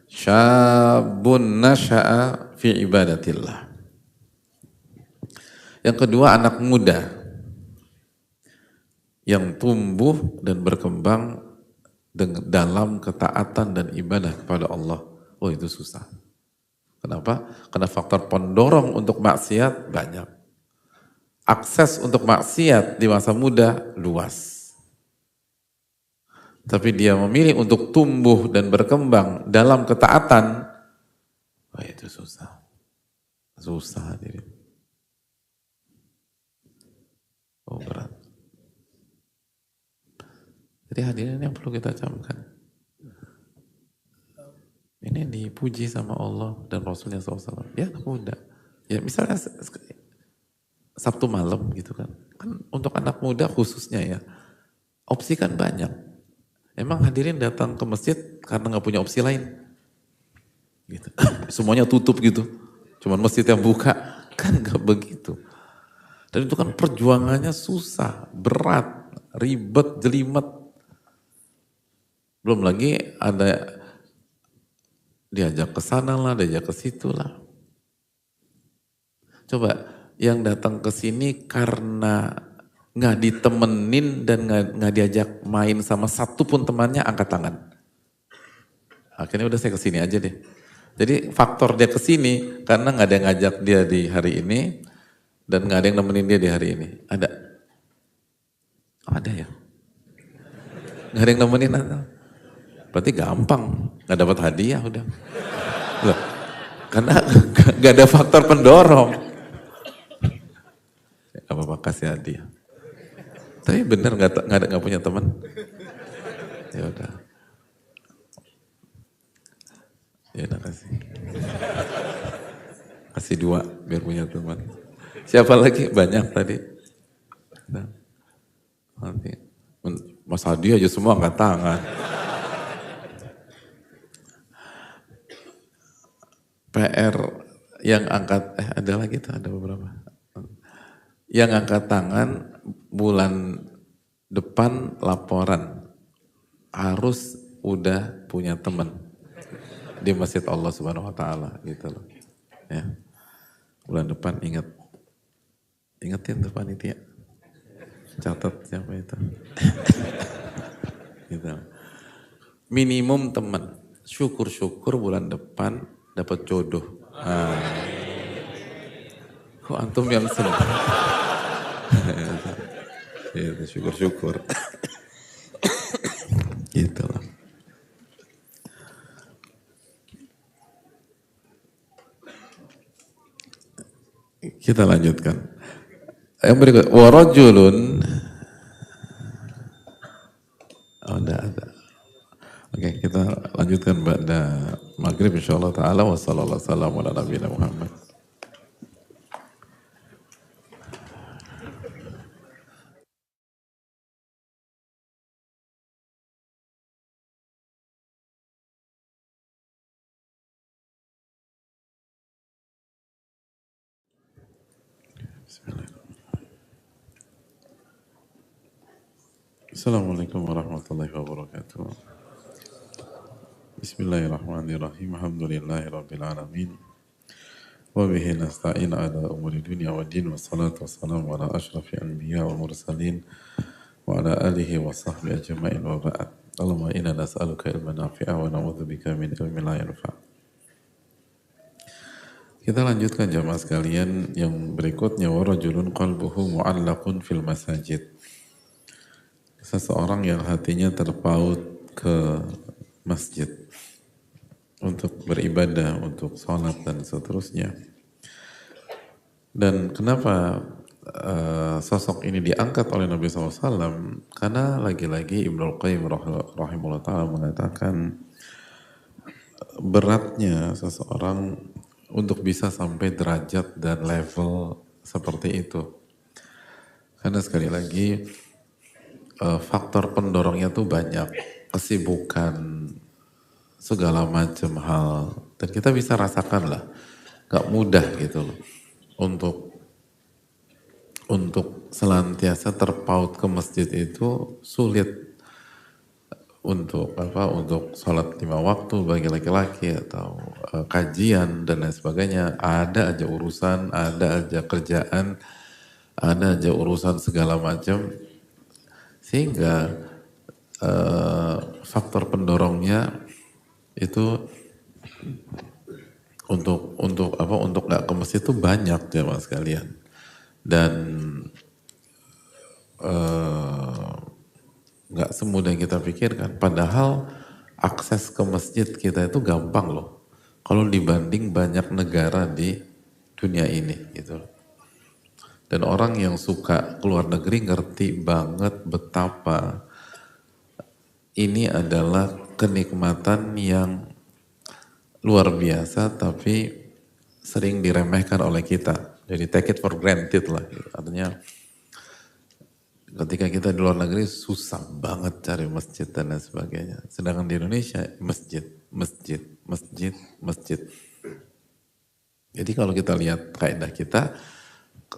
Syabun nasha'a fi ibadatillah. Yang kedua anak muda yang tumbuh dan berkembang dalam ketaatan dan ibadah kepada Allah. Oh itu susah. Kenapa? Karena faktor pendorong untuk maksiat banyak. Akses untuk maksiat di masa muda luas. Tapi dia memilih untuk tumbuh dan berkembang dalam ketaatan, oh itu susah. Susah hadirin. Oh berat. Jadi hadirin yang perlu kita camkan. Ini dipuji sama Allah dan Rasulnya SAW. Ya anak muda. Ya misalnya Sabtu malam gitu kan. Kan untuk anak muda khususnya ya. Opsi kan banyak. Emang hadirin datang ke masjid karena gak punya opsi lain? Gitu. Semuanya tutup gitu. Cuman masjid yang buka. Kan gak begitu. Dan itu kan perjuangannya susah, berat, ribet, jelimet. Belum lagi ada diajak ke sana lah, diajak ke situ lah. Coba yang datang ke sini karena nggak ditemenin dan nggak diajak main sama satu pun temannya, angkat tangan. Akhirnya udah saya kesini aja deh. Jadi faktor dia kesini karena nggak ada yang ngajak dia di hari ini dan nggak ada yang nemenin dia di hari ini. Ada? Oh, ada ya? Nggak ada yang nemenin? Berarti gampang, nggak dapat hadiah udah. Loh, karena nggak ada faktor pendorong. Gak apa-apa kasih hadiah. Tapi bener nggak punya teman. Ya udah. Ya udah kasih. Kasih 2 biar punya teman. Siapa lagi? Banyak tadi. Nah, nanti Mas Hadi aja semua angkat tangan. PR yang angkat, ada lagi tuh, ada beberapa. Yang angkat tangan bulan depan laporan harus udah punya teman di Masjid Allah Subhanahu wa taala gitu loh. Ya. Bulan depan ingetin tuh panitia. Catat siapa itu. Gitu. Minimum teman. Syukur-syukur bulan depan dapat jodoh. Nah. Kok antum yang senang? Itu syukur-syukur. Gitu lah. Kita lanjutkan. Yang berikut, warajulun. Oh, ada. Oke, kita lanjutkan pada maghrib insyaallah taala. Wassalamualaikum warahmatullahi wabarakatuh. Assalamualaikum warahmatullahi wabarakatuh. Bismillahirrahmanirrahim. Alhamdulillahirabbil alamin. Wa bihi nasta'in ala umuri dunya waddin, wassalatu wassalamu ala asyrafil anbiya wal mursalin wa ala alihi wa sahbihi ajma'in wa ba'd. Allahumma inna nas'aluka ilman nafi'a wa na'udzubika min ilmin la yanfa'. Kita lanjutkan jamaah sekalian yang berikutnya, wa rajulun qalbuhu mu'allaqun fil masajid. Seseorang yang hatinya terpaut ke masjid untuk beribadah, untuk sholat dan seterusnya. Dan kenapa sosok ini diangkat oleh Nabi SAW? Karena lagi-lagi Ibnul Qayyim rahimahullah ta'ala mengatakan beratnya seseorang untuk bisa sampai derajat dan level seperti itu. Karena sekali lagi faktor pendorongnya tuh banyak. kesibukan, segala macam hal. Dan kita bisa rasakan lah, gak mudah gitu loh untuk senantiasa terpaut ke masjid itu sulit. Untuk sholat 5 waktu bagi laki-laki atau kajian dan lain sebagainya, ada aja urusan, ada aja kerjaan, ada aja urusan segala macam, sehingga faktor pendorongnya itu untuk nggak ke masjid itu banyak ya mas sekalian. Dan nggak semudah yang kita pikirkan. Padahal akses ke masjid kita itu gampang loh. Kalau dibanding banyak negara di dunia ini gitu. Dan orang yang suka keluar negeri ngerti banget betapa ini adalah kenikmatan yang luar biasa tapi sering diremehkan oleh kita. Jadi take it for granted lah. Gitu. Artinya ketika kita di luar negeri susah banget cari masjid dan lain sebagainya. Sedangkan di Indonesia masjid. Jadi kalau kita lihat kaidah kita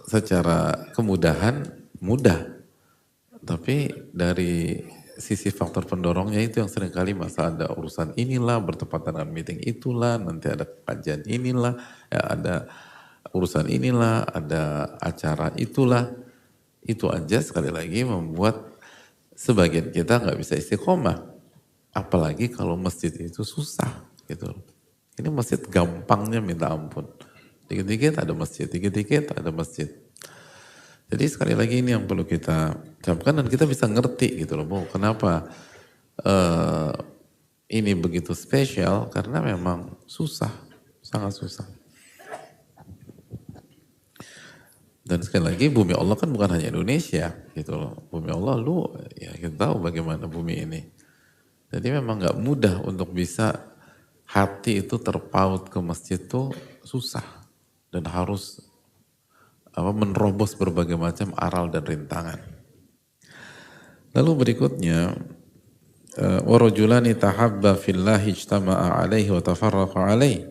secara kemudahan mudah. Tapi dari sisi faktor pendorongnya itu yang seringkali masa ada urusan inilah, bertepatan dengan meeting itulah, nanti ada kajian inilah, ya ada urusan inilah, ada acara itulah. Itu aja sekali lagi membuat sebagian kita nggak bisa istiqomah. Apalagi kalau masjid itu susah gitu. Ini masjid gampangnya minta ampun. Dikit-dikit ada masjid, dikit-dikit ada masjid. Jadi sekali lagi ini yang perlu kita camkan dan kita bisa ngerti gitu loh. Kenapa ini begitu spesial? Karena memang susah, sangat susah. Dan sekali lagi bumi Allah kan bukan hanya Indonesia gitu loh. Bumi Allah ya kita tahu bagaimana bumi ini. Jadi memang gak mudah untuk bisa hati itu terpaut ke masjid itu susah. Dan harus menerobos berbagai macam aral dan rintangan. Lalu berikutnya warajulani tahabba fillahi ijtama'a alaihi wa tafarraqa alaihi.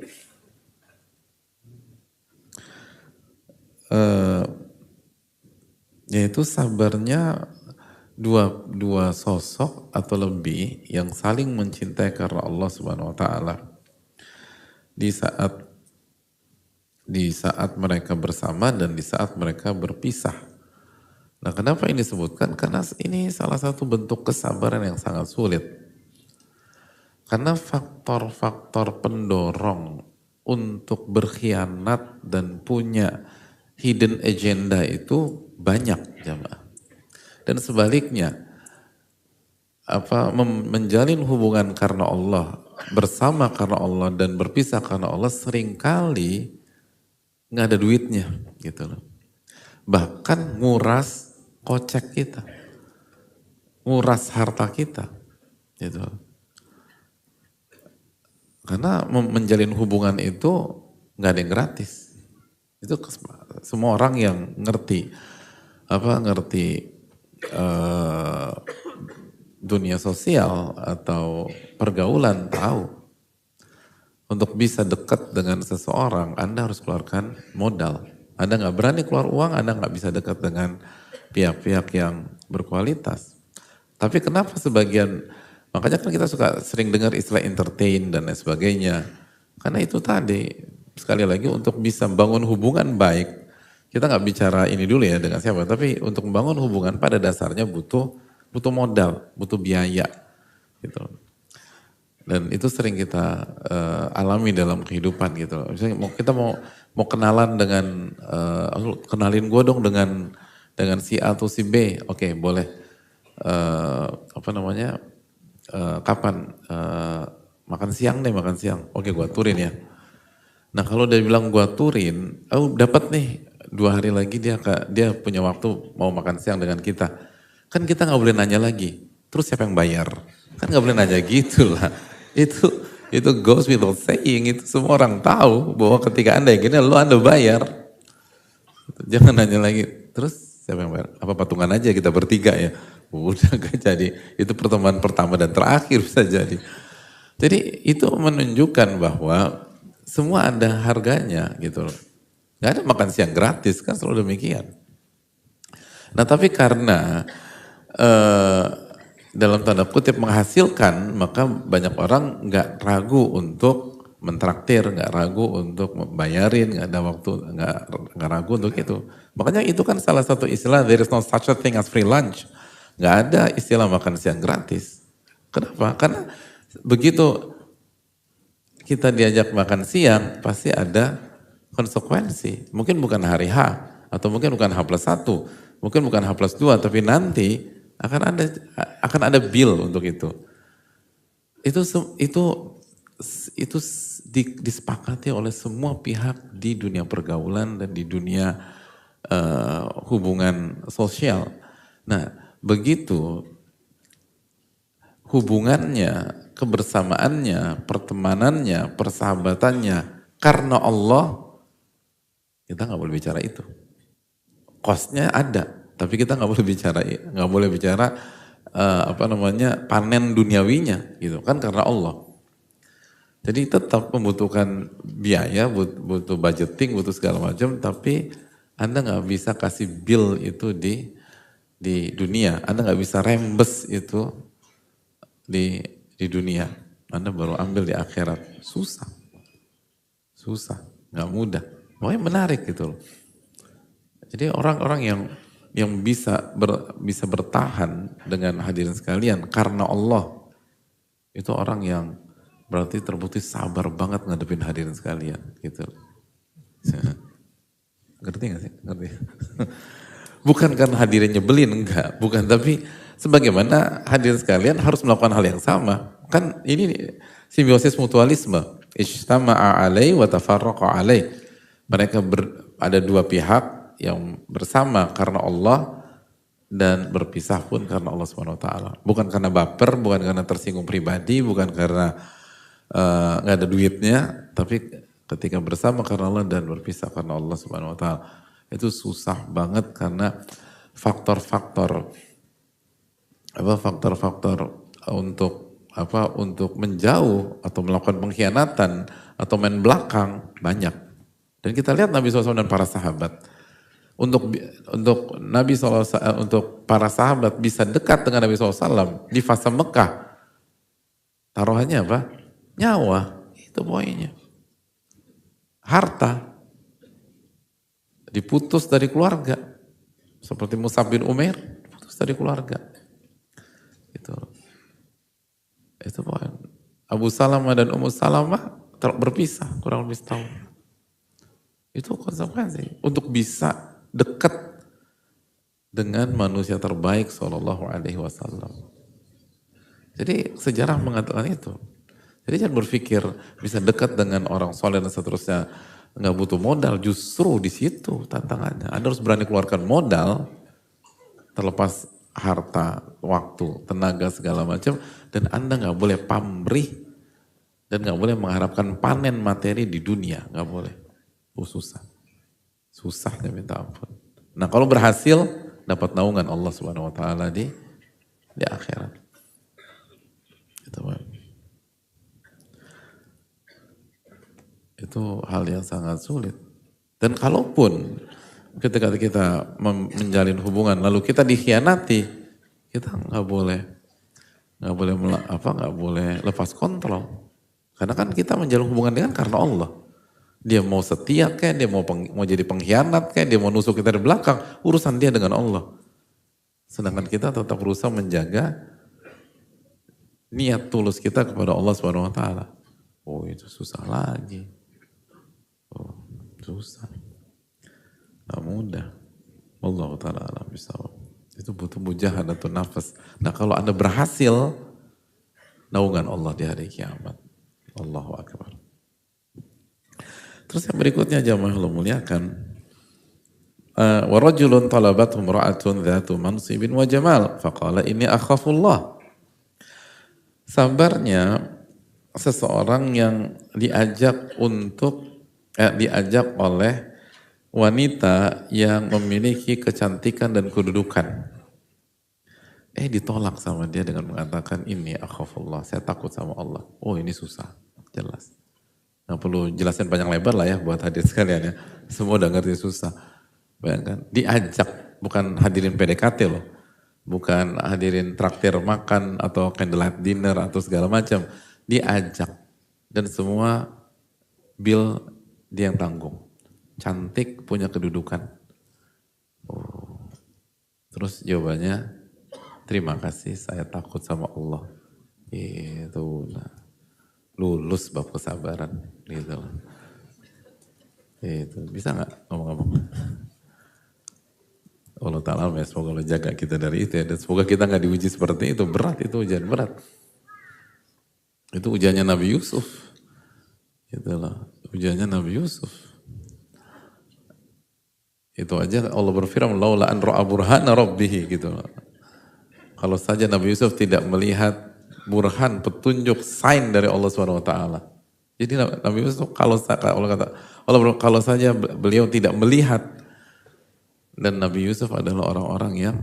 Yaitu sabarnya dua sosok atau lebih yang saling mencintai karena Allah Subhanahu wa taala di saat mereka bersama dan di saat mereka berpisah. Nah, kenapa ini disebutkan? Karena ini salah satu bentuk kesabaran yang sangat sulit. Karena faktor-faktor pendorong untuk berkhianat dan punya hidden agenda itu banyak jamaah. Dan sebaliknya, menjalin hubungan karena Allah, bersama karena Allah dan berpisah karena Allah seringkali nggak ada duitnya gitu loh. Bahkan nguras kocek kita, nguras harta kita gitu. Karena menjalin hubungan itu nggak ada yang gratis. Itu semua orang yang ngerti dunia sosial atau pergaulan tahu. Untuk bisa dekat dengan seseorang, Anda harus keluarkan modal. Anda nggak berani keluar uang, Anda nggak bisa dekat dengan pihak-pihak yang berkualitas. Tapi kenapa makanya kan kita sering dengar istilah entertain dan lain sebagainya. Karena itu tadi, sekali lagi untuk bisa bangun hubungan baik, kita nggak bicara ini dulu ya dengan siapa, tapi untuk membangun hubungan pada dasarnya butuh modal, butuh biaya gitu. Dan itu sering kita alami dalam kehidupan gitu. Misalnya kita mau kenalan dengan, kenalin gue dong dengan si A atau si B, oke boleh. Kapan? Makan siang, oke gue aturin ya. Nah kalau dia bilang gue aturin, dapat nih 2 hari lagi dia punya waktu mau makan siang dengan kita. Kan kita nggak boleh nanya lagi, terus siapa yang bayar? Kan nggak boleh nanya gitu lah. Itu goes without saying, itu semua orang tahu bahwa ketika Anda yang gini, Anda bayar. Jangan nanya lagi, terus siapa yang bayar? Apa patungan aja kita bertiga ya? Udah gak jadi. Itu pertemuan pertama dan terakhir bisa jadi. Jadi itu menunjukkan bahwa semua ada harganya gitu loh. Gak ada makan siang gratis kan, selalu demikian. Nah tapi karena dalam tanda kutip menghasilkan, maka banyak orang gak ragu untuk mentraktir, gak ragu untuk bayarin, gak ada waktu, gak ragu untuk itu. Makanya itu kan salah satu istilah, there is no such a thing as free lunch. Gak ada istilah makan siang gratis. Kenapa? Karena begitu kita diajak makan siang, pasti ada konsekuensi. Mungkin bukan hari H, atau mungkin bukan H+1, mungkin bukan H+2, tapi nanti akan ada bill untuk itu. Itu disepakati oleh semua pihak di dunia pergaulan dan di dunia hubungan sosial. Nah, begitu hubungannya, kebersamaannya, pertemanannya, persahabatannya karena Allah, kita nggak boleh bicara itu. Cost-nya ada, tapi kita nggak boleh bicara panen duniawinya gitu kan, karena Allah. Jadi tetap membutuhkan biaya, butuh budgeting, butuh segala macam, tapi Anda nggak bisa kasih bill itu di dunia, Anda nggak bisa rembes itu di dunia, Anda baru ambil di akhirat. Susah, nggak mudah. Makanya menarik gitu loh. Jadi orang-orang yang bisa bertahan dengan hadirin sekalian karena Allah, itu orang yang berarti terbukti sabar banget ngadepin hadirin sekalian gitu. Ngerti gak sih? Ngerti. Bukan karena hadirin nyebelin, enggak. Bukan, tapi sebagaimana hadirin sekalian harus melakukan hal yang sama. Kan ini simbiosis mutualisme. Ijtama'a alai wa tafarraqa alai. Mereka ada dua pihak yang bersama karena Allah dan berpisah pun karena Allah SWT. Bukan karena baper, bukan karena tersinggung pribadi, bukan karena nggak ada duitnya, tapi ketika bersama karena Allah dan berpisah karena Allah SWT. Itu susah banget karena faktor-faktor untuk menjauh atau melakukan pengkhianatan atau main belakang banyak. Dan kita lihat Nabi SAW dan para sahabat. Untuk Nabi SAW, untuk para sahabat bisa dekat dengan Nabi SAW di fase Mekah, taruhannya apa? Nyawa, itu poinnya. Harta, diputus dari keluarga. Seperti Mus'ab bin Umair, diputus dari keluarga. Itu poin. Abu Salamah dan Ummu Salamah berpisah kurang lebih setahun. Itu konsekuensi untuk bisa dekat dengan manusia terbaik sallallahu alaihi wasallam. Jadi sejarah mengatakan itu. Jadi jangan berpikir bisa dekat dengan orang soleh dan seterusnya nggak butuh modal. Justru di situ tantangannya. Anda harus berani keluarkan modal terlepas harta, waktu, tenaga segala macam, dan Anda nggak boleh pamrih dan nggak boleh mengharapkan panen materi di dunia, nggak boleh. Susahnya minta ampun. Nah kalau berhasil dapat naungan Allah Subhanahu Wa Taala di akhirat. Itu hal yang sangat sulit. Dan kalaupun ketika kita menjalin hubungan lalu kita dikhianati, kita nggak boleh lepas kontrol. Karena kan kita menjalin hubungan dengan karena Allah. Dia mau setia kayak, dia mau jadi pengkhianat kayak, dia mau nusuk kita di belakang, urusan dia dengan Allah. Sedangkan kita tetap berusaha menjaga niat tulus kita kepada Allah Subhanahu Wa Taala. Oh itu susah lagi. Oh susah. Gak mudah. Allah Ta'ala alam bisawab. Itu butuh mujahadatun nafas. Nah kalau Anda berhasil, naungan Allah di hari kiamat. Allahu Akbar. Terus yang berikutnya jamaah Allah muliakan. Wa rajulun talabathu imra'atun dhatu mansibin wa jamal. Faqala inni akhafullah. Sabarnya seseorang yang diajak oleh wanita yang memiliki kecantikan dan kedudukan. Ditolak sama dia dengan mengatakan ini akhafullah, saya takut sama Allah. Oh ini susah, jelas. Nggak perlu jelasin panjang lebar lah ya buat hadir sekalian ya. Semua udah ngerti susah. Bayangkan, diajak, bukan hadirin PDKT loh. Bukan hadirin traktir makan atau candlelight dinner atau segala macam. Diajak. Dan semua bill dia yang tanggung. Cantik, punya kedudukan. Oh. Terus jawabannya, terima kasih, saya takut sama Allah. Itu lulus bab kesabaran. Gitu loh. Itu bisa nggak ngomong-ngomong? Allah Ta'ala ya, semoga Allah jaga kita dari itu ya. Dan semoga kita nggak diuji seperti itu. Berat itu, ujian berat. Itu ujiannya Nabi Yusuf. Gitu loh. Ujiannya Nabi Yusuf. Itu aja Allah berfirman, laula an ra'a burhana rabbih gitu loh. Kalau saja Nabi Yusuf tidak melihat burhan, petunjuk, sign dari Allah SWT. Jadi Nabi Yusuf kalau kalau saja beliau tidak melihat. Dan Nabi Yusuf adalah orang-orang yang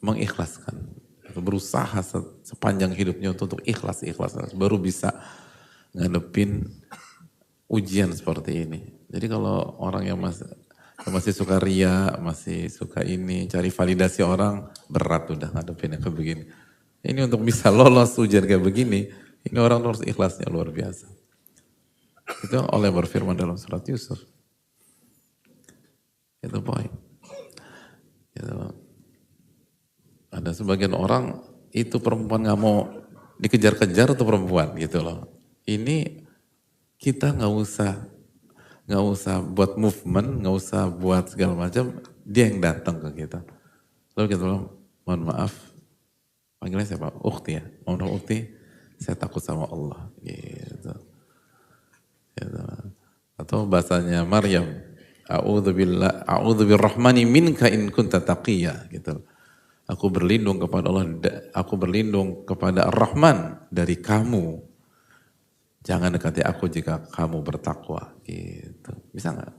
mengikhlaskan, berusaha sepanjang hidupnya untuk ikhlas, baru bisa ngadepin ujian seperti ini. Jadi kalau orang yang masih suka ria, masih suka ini, cari validasi orang, berat udah ngadepin yang kayak begini. Ini untuk bisa lolos ujian kayak begini, ini orang harus ikhlasnya luar biasa. Itu Allah berfirman dalam surat Yusuf. Itu poin. Gitu. Ada sebagian orang itu perempuan nggak mau dikejar-kejar atau perempuan gitu loh. Ini kita nggak usah buat movement, nggak usah buat segala macam. Dia yang datang ke kita. Lalu kita bilang, mohon maaf, panggilnya siapa? Ukhti ya. Mohon maaf Ukhti, saya takut sama Allah. Gitu. Gitu. Atau bahasanya Maryam. A'udzu birrahmani minka in kunta taqiyya gitu. Aku berlindung kepada Allah, aku berlindung kepada Ar-Rahman dari kamu. Jangan dekati aku jika kamu bertakwa gitu. Bisa enggak?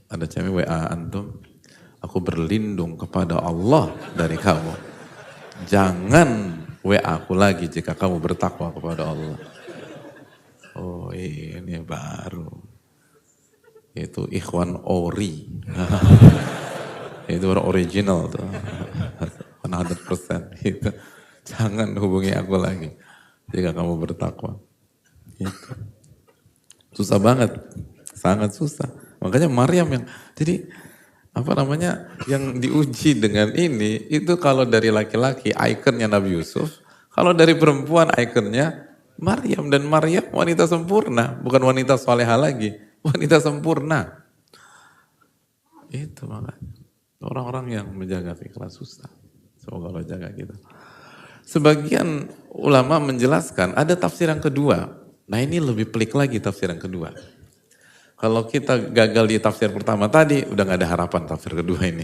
Ada cewek WA antum, aku berlindung kepada Allah dari kamu. Jangan WA aku lagi jika kamu bertakwa kepada Allah. Oh, ini baru. Itu Ikhwan Ori. Itu orang original tuh. 100% gitu. Jangan hubungi aku lagi jika kamu bertakwa. Gitu. Susah banget. Sangat susah. Makanya Maryam yang jadi yang diuji dengan ini itu kalau dari laki-laki ikonnya Nabi Yusuf, kalau dari perempuan ikonnya Maryam, dan Maryam wanita sempurna, bukan wanita soleha lagi. Wanita sempurna. Itu makanya. Orang-orang yang menjaga ikhlas susah. Semoga Allah jaga kita. Sebagian ulama menjelaskan ada tafsir yang kedua. Nah ini lebih pelik lagi tafsir yang kedua. Kalau kita gagal di tafsir pertama tadi, udah gak ada harapan tafsir kedua ini.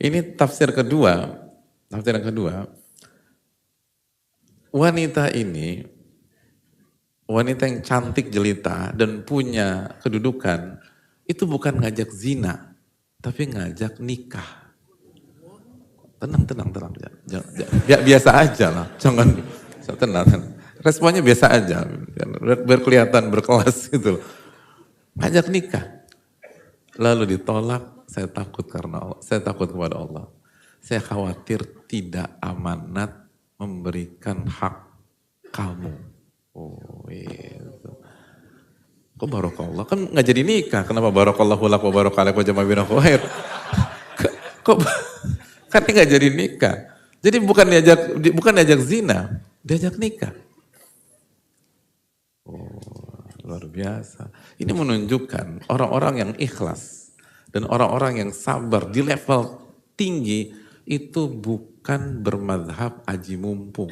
Ini tafsir kedua, tafsir yang kedua. Wanita ini, wanita yang cantik jelita dan punya kedudukan, itu bukan ngajak zina, tapi ngajak nikah. Tenang. Ya, biasa aja lah, jangan tenang. Responnya biasa aja, biar kelihatan berkelas gitu. Ngajak nikah. Lalu ditolak, saya takut karena Allah, saya takut kepada Allah. Saya khawatir tidak amanat memberikan hak kamu. Oh itu. Kok barokallah? Kan nggak jadi nikah. Kenapa barokallahu lak wa barokallahu wa jama' bainakum khair? Kok kan nggak jadi nikah. Jadi bukan diajak zina, diajak nikah. Oh, luar biasa. Ini menunjukkan orang-orang yang ikhlas dan orang-orang yang sabar di level tinggi itu bukan bermadhab aji mumpung.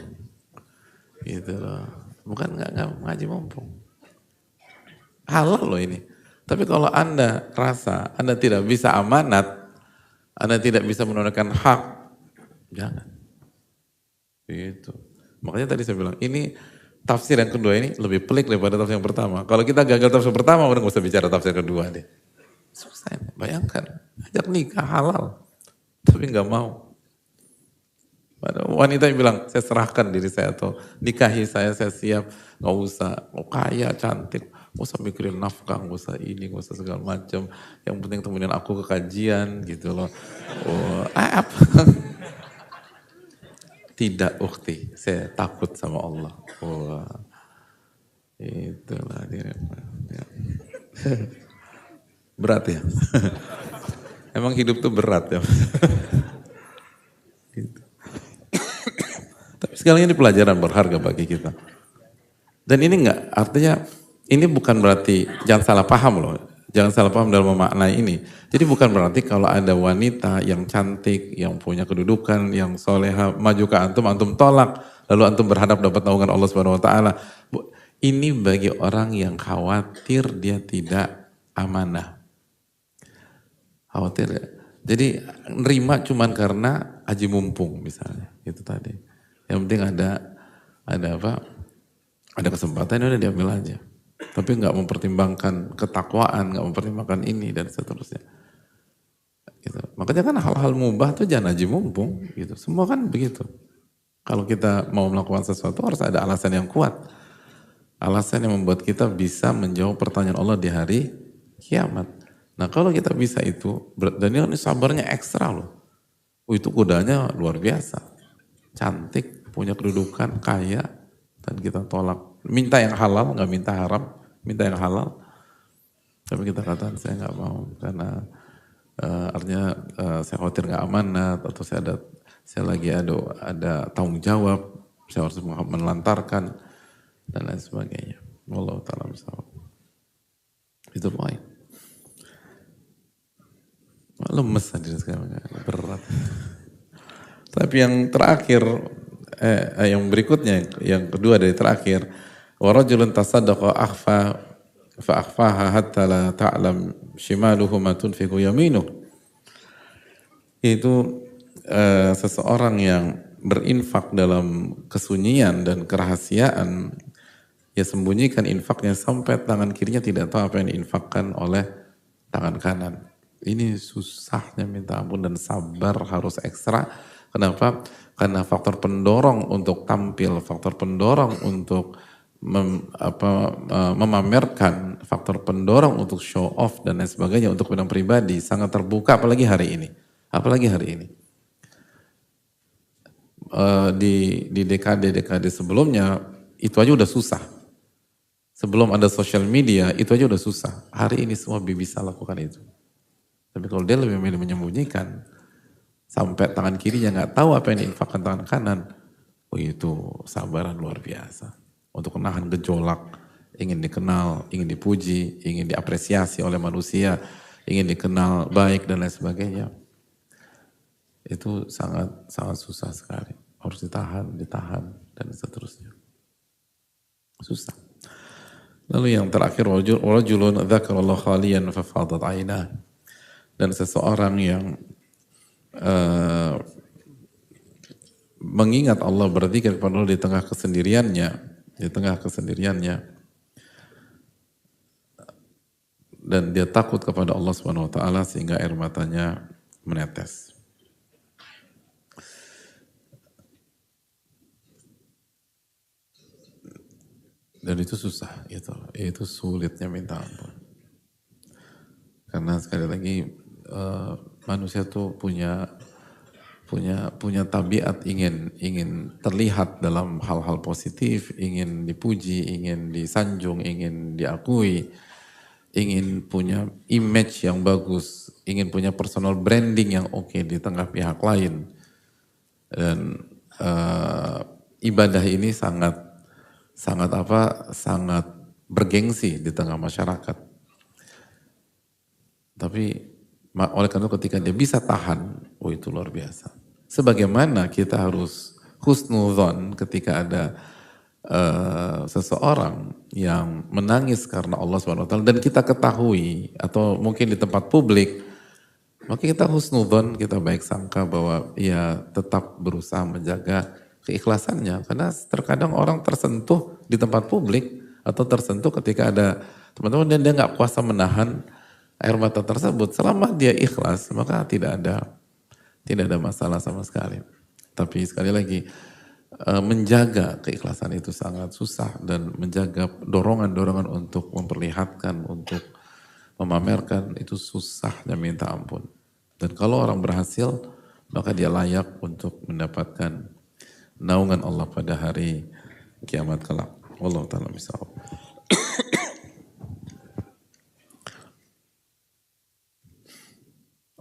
Gitu loh. Bukan nggak ngaji mumpung. Halal loh ini. Tapi kalau Anda rasa Anda tidak bisa amanat, Anda tidak bisa menunaikan hak, jangan. Gitu. Makanya tadi saya bilang, ini tafsir yang kedua ini lebih pelik daripada tafsir yang pertama. Kalau kita gagal tafsir pertama, udah gak usah bicara tafsir kedua deh. Susah ini, bayangkan. Ajak nikah halal, tapi nggak mau. Wanita yang bilang, saya serahkan diri saya atau nikahi saya siap. Gak usah, mau kaya, cantik, gak usah mikirin nafkah, gak usah ini, gak usah segala macam. Yang penting temenin aku ke kajian gitu loh. Apa? Tidak ukti, saya takut sama Allah. Itulah dia. Berat ya? Emang hidup tuh berat ya? Gitu. Tapi sekali ini pelajaran berharga bagi kita. Dan ini enggak, artinya ini bukan berarti, jangan salah paham loh. Jangan salah paham dalam memaknai ini. Jadi bukan berarti kalau ada wanita yang cantik, yang punya kedudukan, yang soleha, maju ke antum, antum tolak. Lalu antum berhadap dapat naungan Allah Subhanahu Wa Taala. Ini bagi orang yang khawatir dia tidak amanah. Khawatir ya. Jadi nerima cuman karena aji mumpung misalnya. Itu tadi. Yang penting ada apa? Ada kesempatan udah diambil aja. Tapi nggak mempertimbangkan ketakwaan, nggak mempertimbangkan ini dan seterusnya. Gitu. Makanya kan hal-hal mubah tuh jangan aji mumpung. Gitu. Semua kan begitu. Kalau kita mau melakukan sesuatu harus ada alasan yang kuat. Alasan yang membuat kita bisa menjawab pertanyaan Allah di hari kiamat. Nah kalau kita bisa itu, dan ini sabarnya ekstra loh. Itu kudanya luar biasa. Cantik, punya kedudukan, kaya, dan kita tolak. Minta yang halal, nggak minta haram, minta yang halal. Tapi kita katakan saya nggak mau karena artinya saya khawatir nggak amanat atau saya lagi ada tanggung jawab, saya harus menelantarkan dan lain sebagainya. Wallahu ta'ala bishawab. Itu poin. Lemes hadir sekarang, berat. Tapi yang terakhir, yang berikutnya, yang kedua dari terakhir, warajulun tasaddaqa fa akhfaha hatta la ta'lam shimaluhu ma tunfiqu yaminuh. Itu seseorang yang berinfak dalam kesunyian dan kerahasiaan, ya sembunyikan infaknya sampai tangan kirinya tidak tahu apa yang diinfakkan oleh tangan kanan. Ini susahnya minta ampun dan sabar harus ekstra. Kenapa? Karena faktor pendorong untuk tampil, faktor pendorong untuk memamerkan, faktor pendorong untuk show off dan lain sebagainya untuk bidang pribadi sangat terbuka, apalagi hari ini. Apalagi hari ini. Di dekade-dekade sebelumnya itu aja udah susah. Sebelum ada social media itu aja udah susah. Hari ini semua bisa lakukan itu. Tapi kalau dia lebih memilih menyembunyikan, sampai tangan kirinya nggak tahu apa yang diinfakkan tangan kanan, itu sabaran luar biasa. Untuk menahan gejolak, ingin dikenal, ingin dipuji, ingin diapresiasi oleh manusia, ingin dikenal baik dan lain sebagainya. Itu sangat sangat susah sekali. Harus ditahan dan seterusnya. Susah. Lalu yang terakhir, rajulun dzakarallahu khaliyan fafadat ainah. Dan seseorang yang mengingat Allah, berzikir kepada Allah di tengah kesendiriannya, dan dia takut kepada Allah Subhanahu wa taala sehingga air matanya menetes. Dan itu susah, itu sulitnya minta ampun. Karena sekali lagi manusia tuh punya tabiat ingin terlihat dalam hal-hal positif, ingin dipuji, ingin disanjung, ingin diakui, ingin punya image yang bagus, ingin punya personal branding yang oke di tengah pihak lain. Dan ibadah ini sangat bergengsi di tengah masyarakat. Tapi oleh karena itu ketika dia bisa tahan, itu luar biasa. Sebagaimana kita harus husnudzon ketika ada seseorang yang menangis karena Allah SWT dan kita ketahui atau mungkin di tempat publik, maka kita husnudzon, kita baik sangka bahwa ia tetap berusaha menjaga keikhlasannya. Karena terkadang orang tersentuh di tempat publik atau tersentuh ketika ada teman-teman dan dia nggak kuasa menahan air mata tersebut. Selama dia ikhlas, maka tidak ada masalah sama sekali. Tapi sekali lagi, menjaga keikhlasan itu sangat susah dan menjaga dorongan-dorongan untuk memperlihatkan, untuk memamerkan itu susahnya minta ampun. Dan kalau orang berhasil, maka dia layak untuk mendapatkan naungan Allah pada hari kiamat kelak. Wallahu ta'ala bishawab.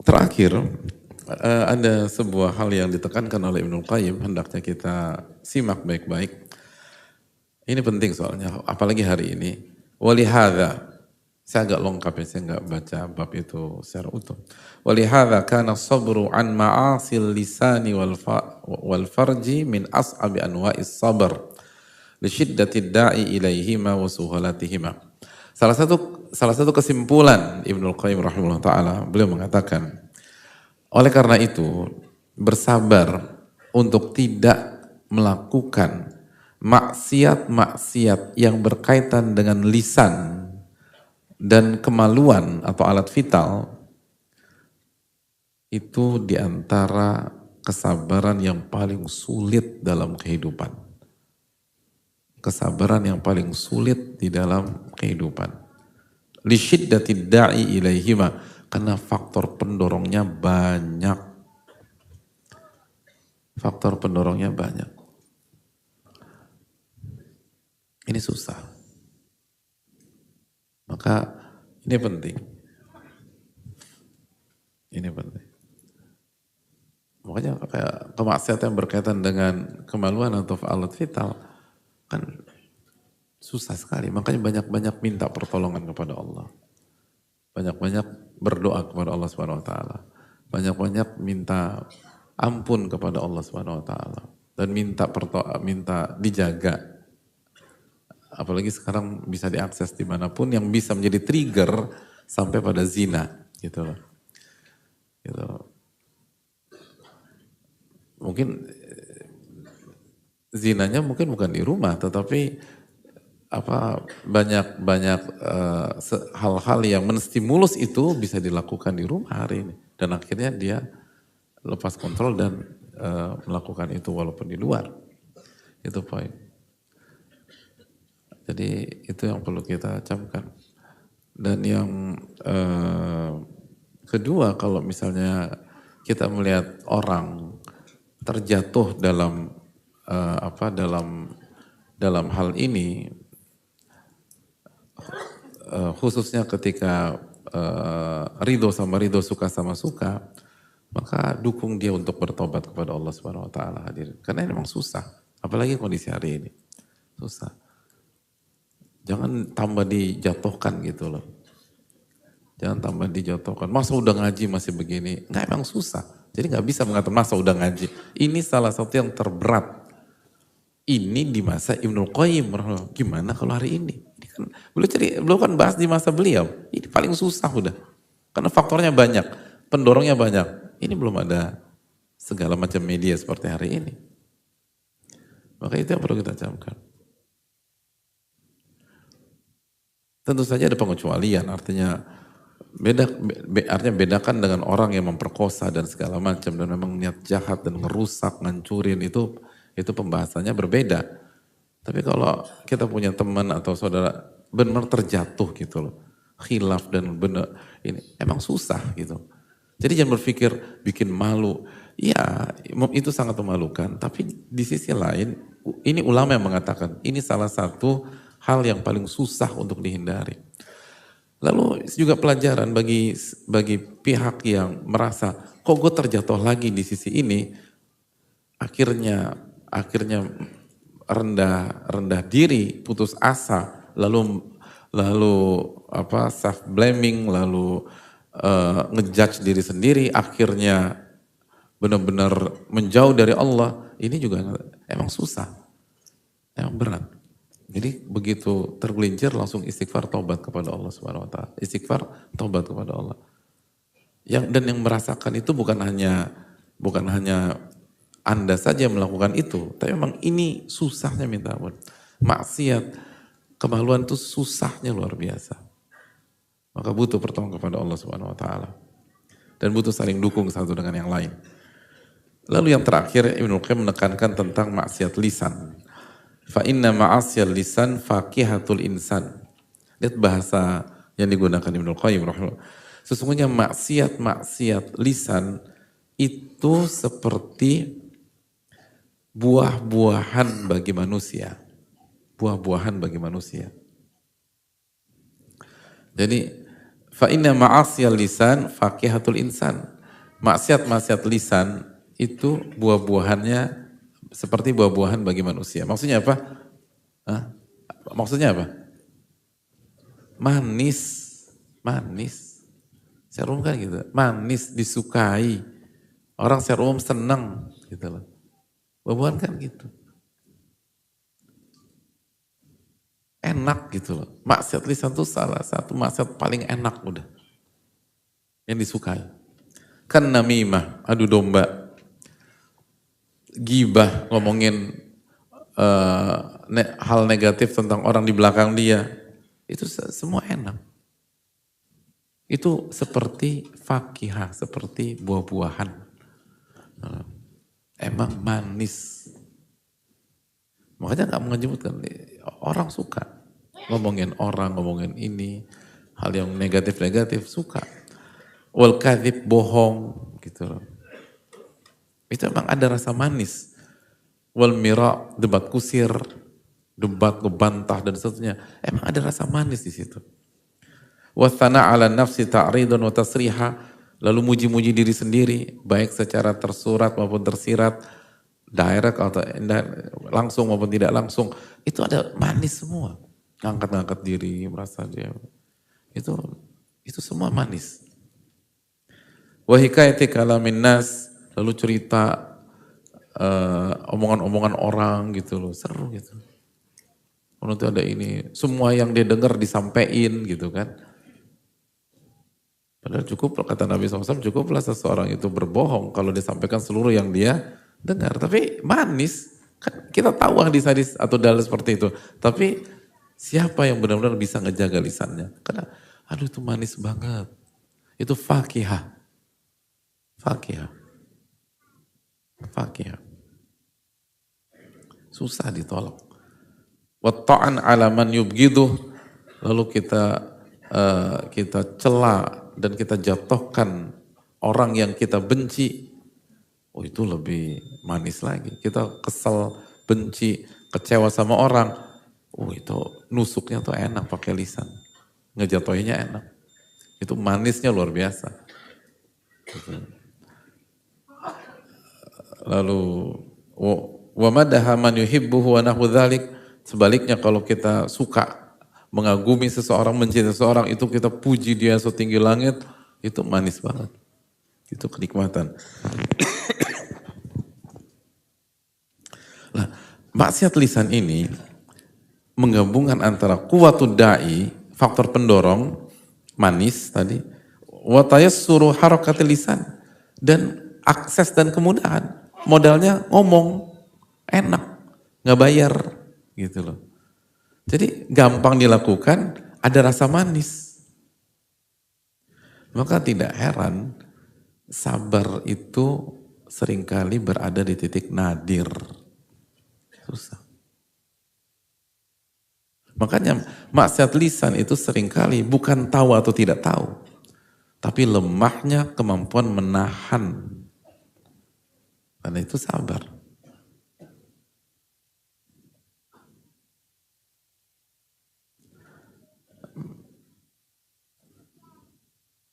Terakhir, ada sebuah hal yang ditekankan oleh Ibnul Qayyim, hendaknya kita simak baik-baik. Ini penting soalnya, apalagi hari ini. Walihada, saya agak lengkap ya, saya nggak baca bab itu secara utuh. Walihada kana sabru an ma'asil lisani wal farji min as'abi anwa'is sabr li syiddati da'i ilaihima wa suhalatihima. Salah satu kesimpulan Ibnul Qayyim rahimahullah ta'ala, beliau mengatakan, oleh karena itu bersabar untuk tidak melakukan maksiat-maksiat yang berkaitan dengan lisan dan kemaluan atau alat vital, itu diantara kesabaran yang paling sulit dalam kehidupan. Kesabaran yang paling sulit di dalam kehidupan. Li syiddati da'i ilaihima, karena faktor pendorongnya banyak. Faktor pendorongnya banyak. Ini susah. Maka ini penting. Ini penting. Makanya kayak kemaksiatan yang berkaitan dengan kemaluan atau alat vital kan susah sekali. Makanya banyak-banyak minta pertolongan kepada Allah. Banyak-banyak berdoa kepada Allah Subhanahu wa taala. Banyak-banyak minta ampun kepada Allah Subhanahu wa taala dan minta dijaga. Apalagi sekarang bisa diakses dimanapun yang bisa menjadi trigger sampai pada zina gitu loh. Gitu. Mungkin zinanya mungkin bukan di rumah, tetapi banyak hal-hal yang menstimulus itu bisa dilakukan di rumah hari ini, dan akhirnya dia lepas kontrol dan melakukan itu walaupun di luar. Itu poin. Jadi itu yang perlu kita camkan. Dan yang kedua, kalau misalnya kita melihat orang terjatuh dalam dalam hal ini, khususnya ketika ridho sama ridho, suka sama suka, maka dukung dia untuk bertobat kepada Allah Subhanahu wa taala, hadirin. Karena ini memang susah, apalagi kondisi hari ini. Susah. Jangan tambah dijatuhkan gitu loh. Jangan tambah dijatuhkan. Masa udah ngaji masih begini? Enggak, emang susah. Jadi nggak bisa mengatakan masa udah ngaji. Ini salah satu yang terberat. Ini di masa Ibnul Qayyim. Gimana kalau hari ini? Ini kan, beliau kan bahas di masa beliau. Ini paling susah udah. Karena faktornya banyak, pendorongnya banyak. Ini belum ada segala macam media seperti hari ini. Maka itu yang perlu kita camkan. Tentu saja ada pengecualian, artinya bedakan dengan orang yang memperkosa dan segala macam dan memang niat jahat dan ngerusak, ngancurin, itu pembahasannya berbeda. Tapi kalau kita punya teman atau saudara benar terjatuh gitu loh, khilaf dan benar ini emang susah gitu. Jadi jangan berpikir bikin malu. Ya, itu sangat memalukan, tapi di sisi lain ini ulama yang mengatakan ini salah satu hal yang paling susah untuk dihindari. Lalu juga pelajaran bagi pihak yang merasa, kok gue terjatuh lagi di sisi ini, akhirnya rendah diri, putus asa, lalu self blaming, lalu ngejudge diri sendiri, akhirnya benar-benar menjauh dari Allah. Ini juga emang susah, emang berat. Jadi begitu tergelincir langsung istighfar, taubat kepada Allah Subhanahu wa taala. Istighfar, taubat kepada Allah. Yang merasakan itu bukan hanya Anda saja melakukan itu, tapi memang ini susahnya minta ampun. Maksiat, kemaluan itu susahnya luar biasa. Maka butuh pertolongan kepada Allah Subhanahu wa taala. Dan butuh saling dukung satu dengan yang lain. Lalu yang terakhir Ibnu Qayyim menekankan tentang maksiat lisan. Fa inna ma'asiyal lisan faqihatul insan. Lihat bahasa yang digunakan Ibnu Qayyim rahimahullah. Sesungguhnya maksiat lisan itu seperti buah-buahan bagi manusia. Buah-buahan bagi manusia. Jadi fa inna ma'asiyal lisan faqihatul insan. Maksiat lisan itu buah-buahannya seperti buah-buahan bagi manusia. Maksudnya apa? Hah? Maksudnya apa? Manis. Secara umum kan gitu. Manis, disukai. Orang secara umum senang gitu loh. Buah-buahan kan gitu. Enak gitu loh. Maksiat lisan itu salah satu maksiat paling enak udah. Yang disukai. Kan namimah, adu domba. Gibah, ngomongin hal negatif tentang orang di belakang dia, itu semua enak. Itu seperti fakihah, seperti buah-buahan. Emang manis. Makanya gak menyebutkan, orang suka. Ngomongin orang, ngomongin ini, hal yang negatif-negatif, suka. Wal kadhib, bohong, gitu loh. Itu emang ada rasa manis. Wal mira, debat kusir, debat ngebantah dan seterusnya. Emang ada rasa manis di situ. Wa thana 'ala nafsi ta'ridun wa tasriha, lalu muji-muji diri sendiri, baik secara tersurat maupun tersirat, direct atau langsung maupun tidak langsung. Itu ada manis semua. Ngangkat-ngangkat diri, merasa dia. Itu semua manis. Wa hikayati kalamin nas, lalu cerita omongan-omongan orang gitu loh, seru gitu. Kalau itu ada ini, semua yang dia dengar disampaikan gitu kan. Padahal cukup, kata Nabi SAW, cukuplah seseorang itu berbohong kalau disampaikan seluruh yang dia dengar. Tapi manis, kan kita tahu hadis-hadis atau dalil seperti itu. Tapi siapa yang benar-benar bisa ngejaga lisannya? Karena aduh itu manis banget. Itu fakihah. Susah ditolak. Watta'an 'ala man yubghiduh, lalu kita cela dan kita jatuhkan orang yang kita benci. Oh itu lebih manis lagi. Kita kesel, benci, kecewa sama orang. Oh itu nusuknya tuh enak pakai lisan. Ngejatuhinnya enak. Itu manisnya luar biasa. Lalu wa madaha man yuhibbuhu wa nahwu dzalik, sebaliknya kalau kita suka mengagumi seseorang, mencintai seseorang, itu kita puji dia setinggi langit, itu manis banget. Itu kenikmatan. Nah, maksiat lisan ini menggabungkan antara kuwatud da'i, faktor pendorong, manis tadi, wa tayassuru harakatil lisan, dan akses dan kemudahan. Modalnya ngomong, enak, nggak bayar, gitu loh. Jadi gampang dilakukan, ada rasa manis. Maka tidak heran, sabar itu seringkali berada di titik nadir. Susah. Makanya maksiat lisan itu seringkali bukan tahu atau tidak tahu, tapi lemahnya kemampuan menahan. Karena itu sabar.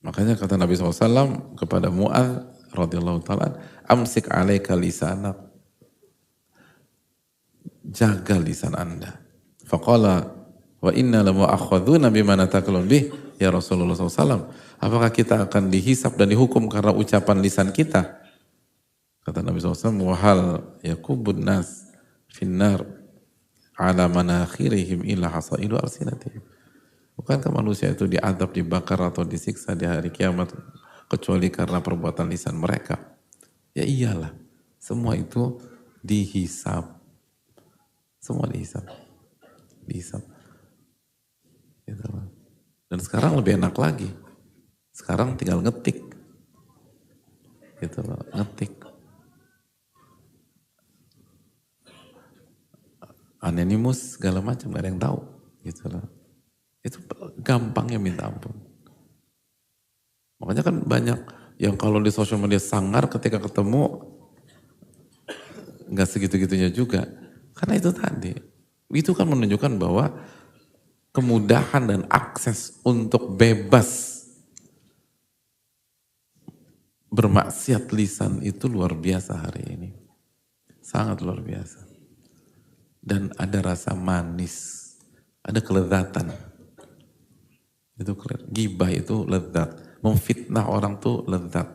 Makanya kata Nabi SAW kepada Mu'adz radhiyallahu ta'ala, amsik alaika lisanak, jaga lisan anda. Faqala wa inna la mu'akhadzuna bima natakallamu bih ya Rasulullah SAW. Apakah kita akan dihisap dan dihukum karena ucapan lisan kita? Kata Nabi SAW, wahal yakubun nas finnar ala manakhirihim illa hasaidu alsinatihim. Bukankah manusia itu diadab, dibakar atau disiksa di hari kiamat kecuali karena perbuatan lisan mereka? Ya iyalah, semua itu dihisap. Semua dihisap. Gitu. Dan sekarang lebih enak lagi. Sekarang tinggal ngetik. Gitu loh, ngetik. anonimus segala macam, gak ada yang tahu gitu loh. Itu gampangnya minta ampun. Makanya kan banyak yang kalau di sosial media sangar ketika ketemu nggak segitu-gitunya juga. Karena itu tadi, itu kan menunjukkan bahwa kemudahan dan akses untuk bebas bermaksiat lisan itu luar biasa hari ini. Sangat luar biasa. Dan ada rasa manis, ada kelezatan. Itu gibah itu lezat. Memfitnah orang tuh lezat.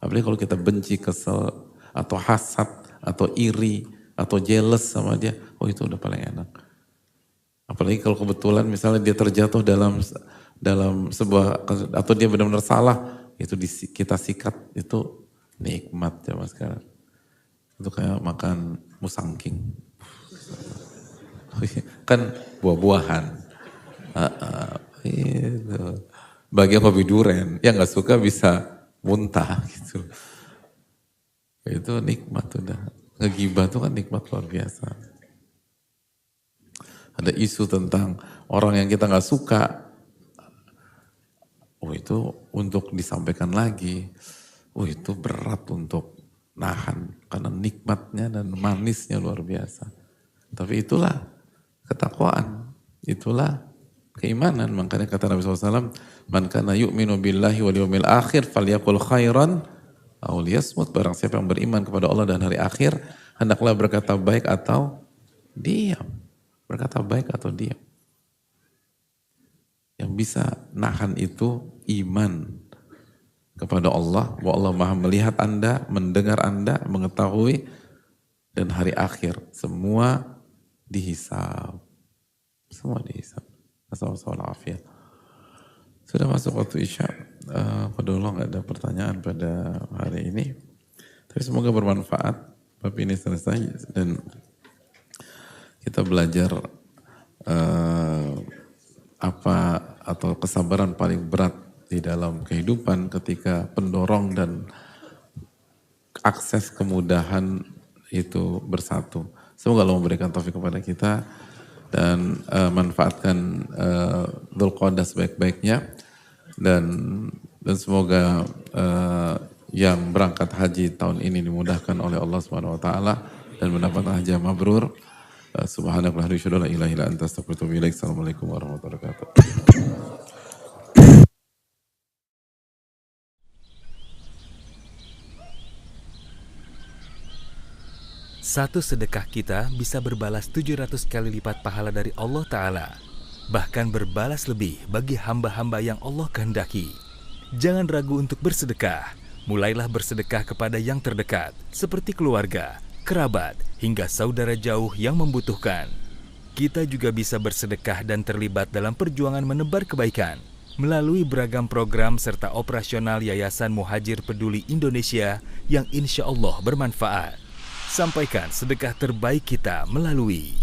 Apalagi kalau kita benci, kesel, atau hasad, atau iri, atau jealous sama dia, oh itu udah paling enak. Apalagi kalau kebetulan misalnya dia terjatuh dalam sebuah, atau dia benar-benar salah, itu kita sikat, itu nikmat zaman sekarang. Itu kayak makan musangking. Kan buah-buahan. Itu. Bagi yang hobi durian, yang gak suka bisa muntah gitu. Itu nikmat udah. Ngegibah itu kan nikmat luar biasa. Ada isu tentang orang yang kita gak suka. Oh itu untuk disampaikan lagi. Oh itu berat untuk nahan. Karena nikmatnya dan manisnya luar biasa. Tapi itulah ketakwaan. Itulah keimanan. Makanya kata Nabi SAW, man kana yu'minu billahi wal yawmil akhir falyakul khairan aw liyasmut. Barang siapa yang beriman kepada Allah dan hari akhir, hendaklah berkata baik atau diam. Berkata baik atau diam. Yang bisa nahan itu iman kepada Allah, bahwa Allah Maha melihat Anda, mendengar Anda, mengetahui, dan hari akhir semua dihisab. Semua dihisab. Assalamualaikum. Sudah masuk waktu Isya. Pada Allah nggak ada pertanyaan pada hari ini. Tapi semoga bermanfaat. Bab ini selesai dan kita belajar apa atau kesabaran paling berat di dalam kehidupan ketika pendorong dan akses kemudahan itu bersatu. Semoga Allah memberikan taufik kepada kita dan manfaatkan Dzulqa'dah sebaik-baiknya dan semoga yang berangkat haji tahun ini dimudahkan oleh Allah Subhanahu wa taala dan mendapat haji mabrur. Subhanakallahumma wa bihamdika la ilaha illa anta astaghfiruka wa atubu ilaik. Assalamualaikum warahmatullahi wabarakatuh. Satu sedekah kita bisa berbalas 700 kali lipat pahala dari Allah Ta'ala. Bahkan berbalas lebih bagi hamba-hamba yang Allah kehendaki. Jangan ragu untuk bersedekah. Mulailah bersedekah kepada yang terdekat, seperti keluarga, kerabat, hingga saudara jauh yang membutuhkan. Kita juga bisa bersedekah dan terlibat dalam perjuangan menebar kebaikan melalui beragam program serta operasional Yayasan Muhajir Peduli Indonesia yang insya Allah bermanfaat. Sampaikan sedekah terbaik kita melalui